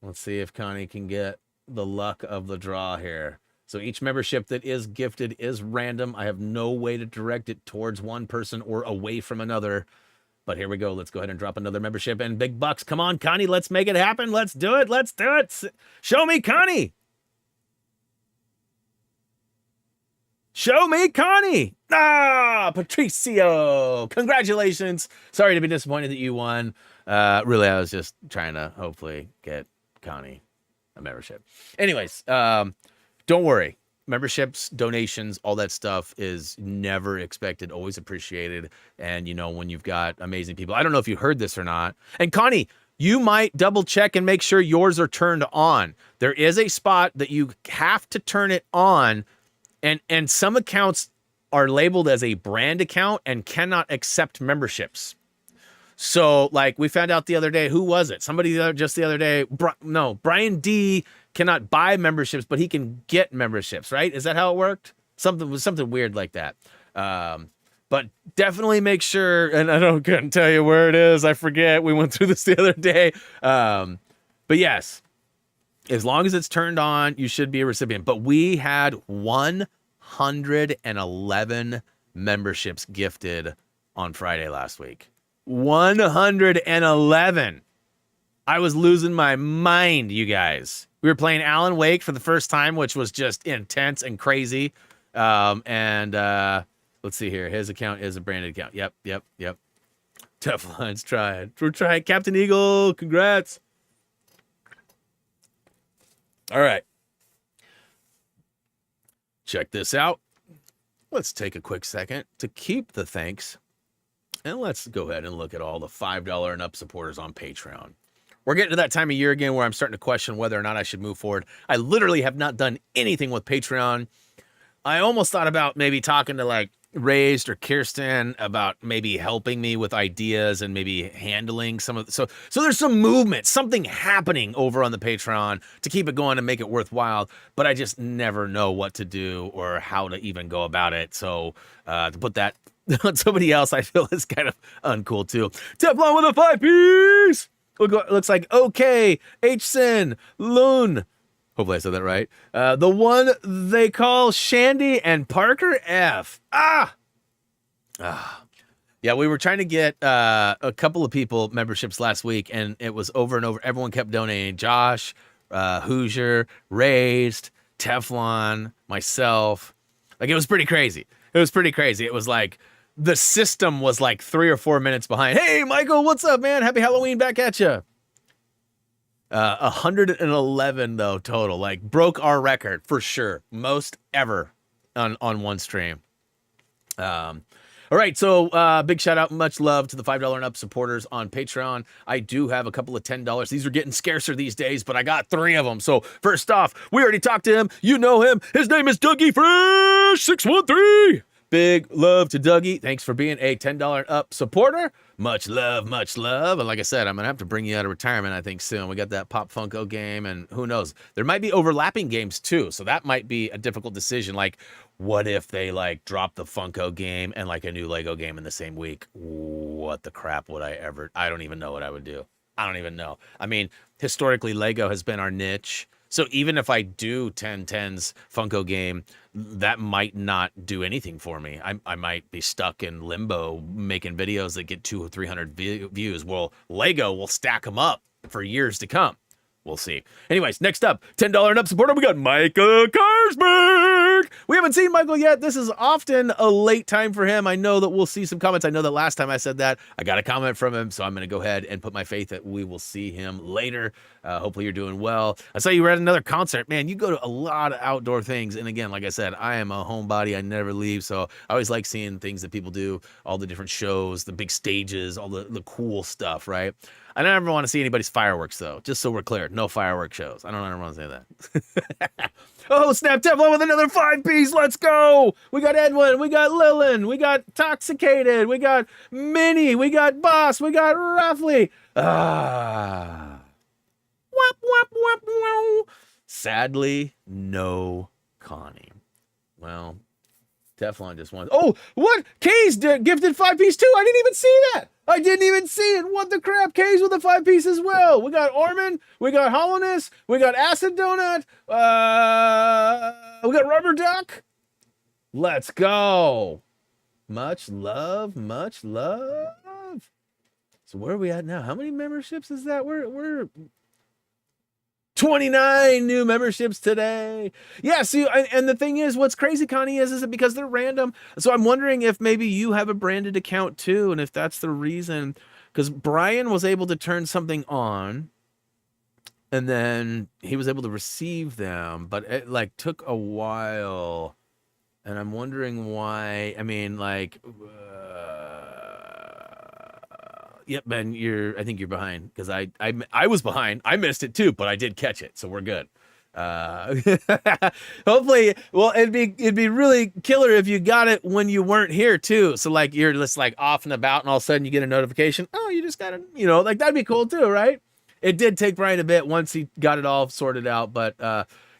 Let's see if Connie can get the luck of the draw here. So each membership that is gifted is random. I have no way to direct it towards one person or away from another. But here we go. Let's go ahead and drop another membership and big bucks. Come on, Connie. Let's make it happen. Let's do it. Let's do it. Show me, Connie. Show me, Connie. Ah, Patricio. Congratulations. Sorry to be disappointed that you won. Really, I was just trying to hopefully get Connie a membership. Anyways, don't worry. Memberships, donations, all that stuff is never expected, always appreciated. And, you know, when you've got amazing people, I don't know if you heard this or not. And Connie, you might double check and make sure yours are turned on. There is a spot that you have to turn it on. And some accounts are labeled as a brand account and cannot accept memberships. So, like, we found out the other day, who was it? Somebody just the other day, Brian D cannot buy memberships, but he can get memberships, right? Is that how it worked? Something weird like that. But definitely make sure, and couldn't tell you where it is. I forget. We went through this the other day. But yes, as long as it's turned on, you should be a recipient. But we had 111 memberships gifted on Friday last week. 111. I was losing my mind, you guys. We were playing Alan Wake for the first time, which was just intense and crazy. Let's see here. His account is a branded account. Yep. Teflon's trying. We're trying. Captain Eagle, congrats. All right. Check this out. Let's take a quick second to keep the thanks. And let's go ahead and look at all the $5 and up supporters on Patreon. We're getting to that time of year again where I'm starting to question whether or not I should move forward. I literally have not done anything with Patreon. I almost thought about maybe talking to like Raised or Kirsten about maybe helping me with ideas and maybe handling some of so there's some movement, something happening over on the Patreon to keep it going and make it worthwhile, but I just never know what to do or how to even go about it. So to put that on somebody else, I feel is kind of uncool too. Teflon with a 5-piece. Looks like OK, H-Sin, Loon. Hopefully I said that right. The one they call Shandy and Parker F. Yeah, we were trying to get a couple of people memberships last week, and it was over and over. Everyone kept donating. Josh, Hoosier, Raised, Teflon, myself. Like, it was pretty crazy. It was like the system was like 3 or 4 minutes behind. Hey, Michael, what's up, man? Happy Halloween back at you. 111 though total, like broke our record for sure, most ever on one stream. All right, so big shout out, much love to the $5 and up supporters on Patreon. I do have a couple of $10. These are getting scarcer these days, but I got 3 of them. So first off, we already talked to him. You know him. His name is Dougie Fresh 613. Big love to Dougie. Thanks for being a $10 up supporter. Much love, much love. And like I said, I'm going to have to bring you out of retirement, I think, soon. We got that Pop Funko game, and who knows? There might be overlapping games, too, so that might be a difficult decision. Like, what if they, like, drop the Funko game and, like, a new Lego game in the same week? What the crap would I ever... I don't even know what I would do. I don't even know. I mean, historically, Lego has been our niche. So even if I do 1010's Funko game, that might not do anything for me. I might be stuck in limbo making videos that get 200 or 300 views. Well, Lego will stack them up for years to come. We'll see. Anyways, next up, $10 and up supporter, we got Micah Karsberg. We haven't seen Michael yet. This is often a late time for him. I know that we'll see some comments. I know that last time I said that, I got a comment from him, so I'm going to go ahead and put my faith that we will see him later. Hopefully you're doing well. I saw you were at another concert. Man, you go to a lot of outdoor things. And again, like I said, I am a homebody. I never leave, so I always like seeing things that people do, all the different shows, the big stages, all the cool stuff, right? I don't ever want to see anybody's fireworks, though. Just so we're clear, no firework shows. I don't ever want to say that. Oh, Snap Teflon with another 5-piece. Let's go. We got Edwin. We got Lilin. We got Toxicated. We got Minnie. We got Boss. We got Roughly. Wop, wop, wop, wop. Sadly, no Connie. Well, Teflon just won. Oh, what? Kay's gifted 5-piece too. I didn't even see that. I didn't even see it. What the crap? K's with a 5-piece as well. We got Orman. We got Hollowness. We got Acid Donut. We got Rubber Duck. Let's go. Much love. Much love. So where are we at now? How many memberships is that? We're 29 new memberships today. Yeah, see, and the thing is, what's crazy, Connie, is that because they're random. So I'm wondering if maybe you have a branded account too, and if that's the reason. Because Brian was able to turn something on, and then he was able to receive them, but it like took a while. And I'm wondering why. I mean, like, yep, Ben, I think you're behind because I was behind. I missed it too, but I did catch it, so we're good. Hopefully, well, it'd be really killer if you got it when you weren't here too. So like you're just like off and about, and all of a sudden you get a notification. Oh, you just got it. You know, like that'd be cool too, right? It did take Brian a bit once he got it all sorted out, but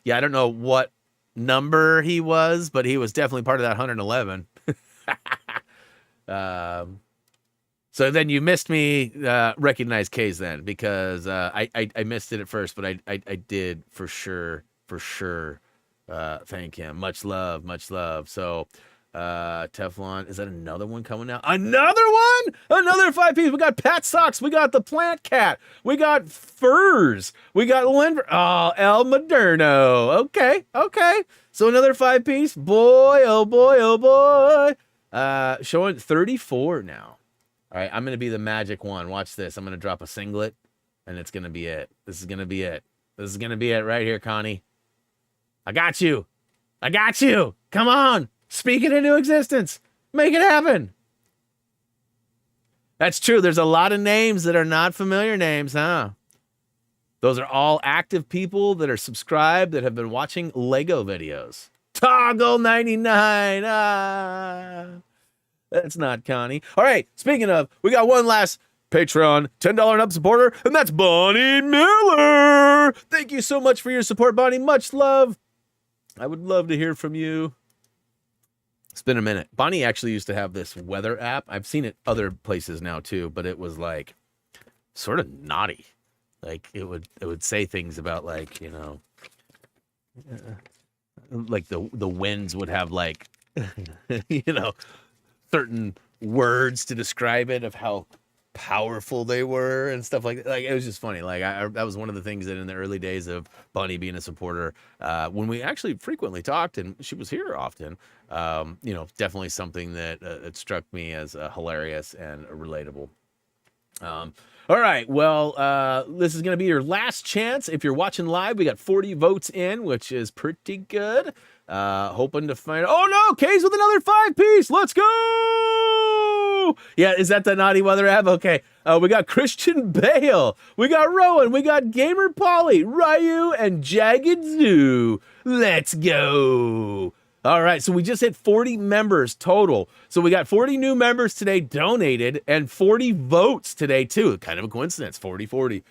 yeah, I don't know what number he was, but he was definitely part of that 111. So then you missed me recognize K's then because I missed it at first, but I did for sure thank him. Much love, much love. So Teflon, is that another one coming out? Another one? Another 5-piece. We got Pat Socks. We got the Plant Cat. We got Furs. We got Linver. Oh, El Moderno. Okay. So another 5-piece. Boy, oh boy, oh boy. Showing 34 now. All right, I'm going to be the magic one. Watch this. I'm going to drop a singlet, and it's going to be it. This is going to be it. This is going to be it right here, Connie. I got you. Come on. Speak it into existence. Make it happen. That's true. There's a lot of names that are not familiar names, huh? Those are all active people that are subscribed that have been watching Lego videos. Toggle 99. That's not Connie. All right, speaking of, we got one last Patreon $10 and up supporter, and that's Bonnie Miller. Thank you so much for your support, Bonnie. Much love. I would love to hear from you. It's been a minute. Bonnie actually used to have this weather app. I've seen it other places now too, but it was like sort of naughty. Like it would say things about like, you know, like the winds would have like, you know, certain words to describe it of how powerful they were and stuff like that. Like it was just funny. Like that was one of the things that in the early days of Bonnie being a supporter, when we actually frequently talked and she was here often, you know, definitely something that it struck me as hilarious and relatable. All right, well, this is going to be your last chance. If you're watching live, we got 40 votes in, which is pretty good. Hoping to find... Oh, no! K's with another 5-piece! Let's go! Yeah, is that the naughty weather app? Okay. We got Christian Bale. We got Rowan. We got Gamer Polly, Ryu, and Jagged Zoo. Let's go! All right, so we just hit 40 members total. So we got 40 new members today donated and 40 votes today, too. Kind of a coincidence, 40-40.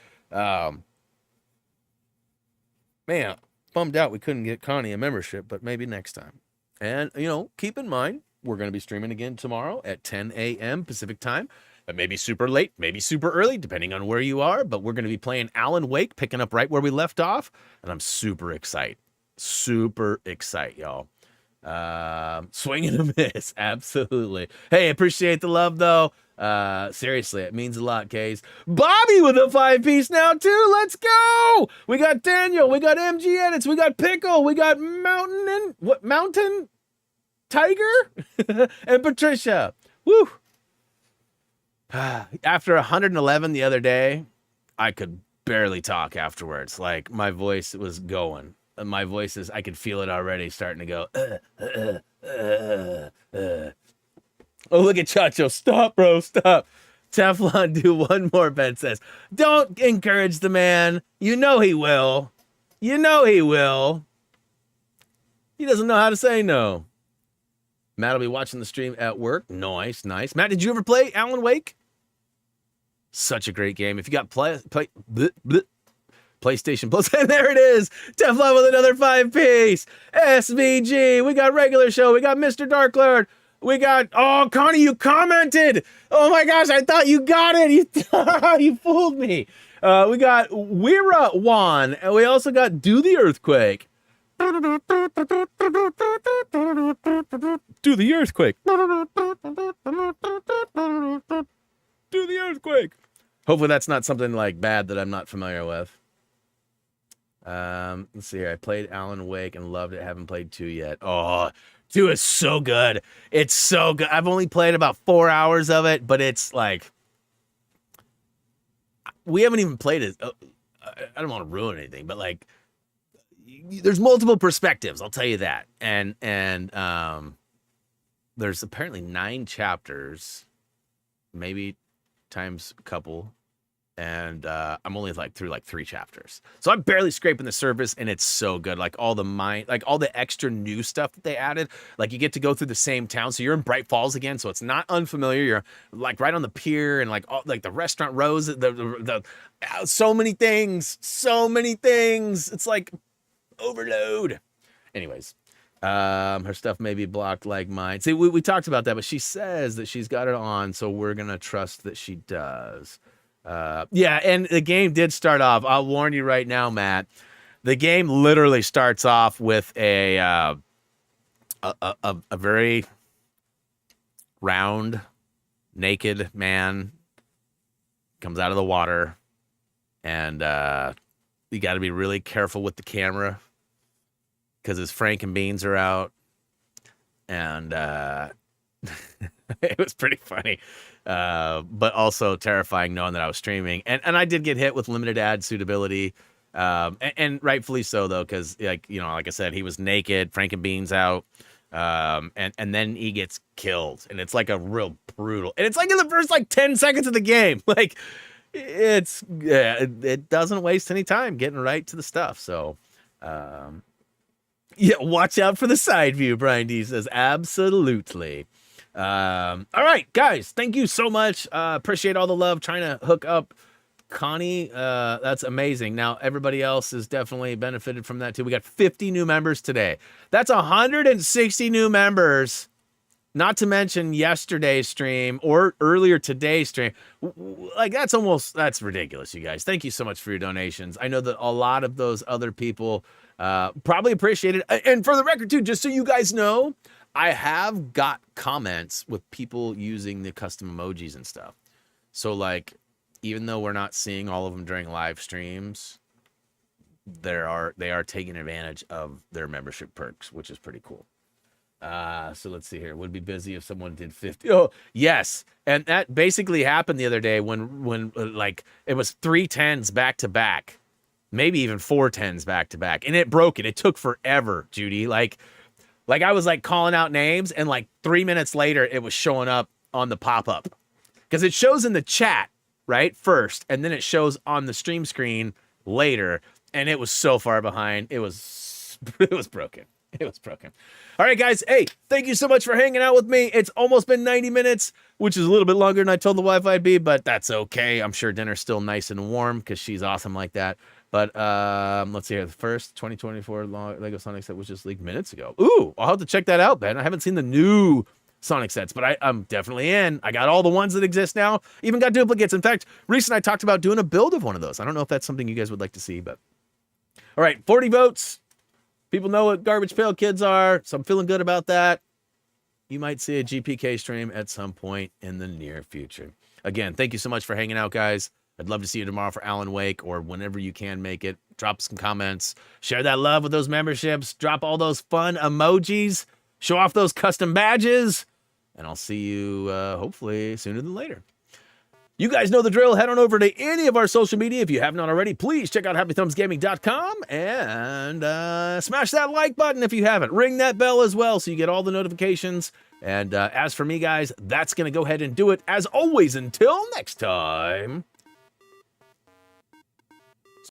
Man, bummed out we couldn't get Connie a membership, but maybe next time. And, you know, keep in mind, we're going to be streaming again tomorrow at 10 a.m. Pacific time. It may be super late, maybe super early, depending on where you are. But we're going to be playing Alan Wake, picking up right where we left off. And I'm super excited. Super excited, y'all. Swing and a miss. Absolutely. Hey, appreciate the love, though. Seriously, it means a lot, K's. Bobby with a 5-piece now, too. Let's go. We got Daniel. We got MG Edits. We got Pickle. We got Mountain Tiger and Patricia. Woo. After 111 the other day, I could barely talk afterwards. Like, my voice was going. My voice is, I could feel it already starting to go. Oh, look at Chacho. Stop, bro. Stop. Teflon, do one more, Ben says. Don't encourage the man. You know he will. You know he will. He doesn't know how to say no. Matt will be watching the stream at work. Nice, nice. Matt, did you ever play Alan Wake? Such a great game. If you got PlayStation Plus, and there it is. Teflon with another 5-piece. SVG. We got regular show. We got Mr. Dark Lord. We got, oh, Connie, you commented. Oh my gosh, I thought you got it. You fooled me. We got Wira Wan, and we also got Do the Earthquake. Do the Earthquake. Do the Earthquake. Hopefully that's not something like bad that I'm not familiar with. Let's see here. I played Alan Wake and loved it. Haven't played 2 yet. Oh, 2 is so good. It's so good. I've only played about 4 hours of it, but it's like, we haven't even played it. I don't want to ruin anything, but like, there's multiple perspectives. I'll tell you that. And there's apparently 9 chapters, maybe times a couple. And I'm only like through like 3 chapters, so I'm barely scraping the surface, and it's so good. Like all the extra new stuff that they added. Like you get to go through the same town, so you're in Bright Falls again, so it's not unfamiliar. You're like right on the pier, and like all, like the restaurant rows, the so many things. It's like overload. Anyways, her stuff may be blocked like mine. See, we talked about that, but she says that she's got it on, so we're gonna trust that she does. Yeah, and the game did start off. I'll warn you right now, Matt. The game literally starts off with a very round, naked man comes out of the water, and you got to be really careful with the camera because his Franken beans are out, and it was pretty funny. But also terrifying knowing that I was streaming, and I did get hit with limited ad suitability, and rightfully so though, because like I said, he was naked, Frankenbeans out, and then he gets killed, and it's like a real brutal, and it's like in the first like 10 seconds of the game, like it doesn't waste any time getting right to the stuff. So yeah, watch out for the side view, Brian D says. Absolutely. All right, guys, thank you so much. Appreciate all the love trying to hook up Connie. That's amazing. Now everybody else has definitely benefited from that too. We got 50 new members today. That's 160 new members, not to mention yesterday's stream or earlier today's stream. Like that's ridiculous, you guys. Thank you so much for your donations. I know that a lot of those other people probably appreciate it. And for the record too, just so you guys know, I have got comments with people using the custom emojis and stuff. So like, even though we're not seeing all of them during live streams, they are taking advantage of their membership perks, which is pretty cool. So let's see here. Would be busy if someone did 50. Oh, yes. And that basically happened the other day when like it was 3 10s back to back, maybe even 4 10s back to back. And it broke it. It took forever, Judy. Like I was like calling out names, and like 3 minutes later, it was showing up on the pop-up. Because it shows in the chat, right, first, and then it shows on the stream screen later, and it was so far behind. It was broken. It was broken. All right, guys. Hey, thank you so much for hanging out with me. It's almost been 90 minutes, which is a little bit longer than I told the Wi-Fi would be, but that's okay. I'm sure dinner's still nice and warm because she's awesome like that. But let's see here. The first 2024 Lego Sonic set was just leaked minutes ago. Ooh, I'll have to check that out, Ben. I haven't seen the new Sonic sets, but I'm definitely in. I got all the ones that exist now. Even got duplicates. In fact, recently I talked about doing a build of one of those. I don't know if that's something you guys would like to see, but all right, 40 votes. People know what Garbage Pail Kids are, so I'm feeling good about that. You might see a GPK stream at some point in the near future. Again, thank you so much for hanging out, guys. I'd love to see you tomorrow for Alan Wake or whenever you can make it. Drop some comments. Share that love with those memberships. Drop all those fun emojis. Show off those custom badges. And I'll see you hopefully sooner than later. You guys know the drill. Head on over to any of our social media. If you haven't already, please check out HappyThumbsGaming.com and smash that like button if you haven't. Ring that bell as well so you get all the notifications. And as for me, guys, that's going to go ahead and do it. As always, until next time.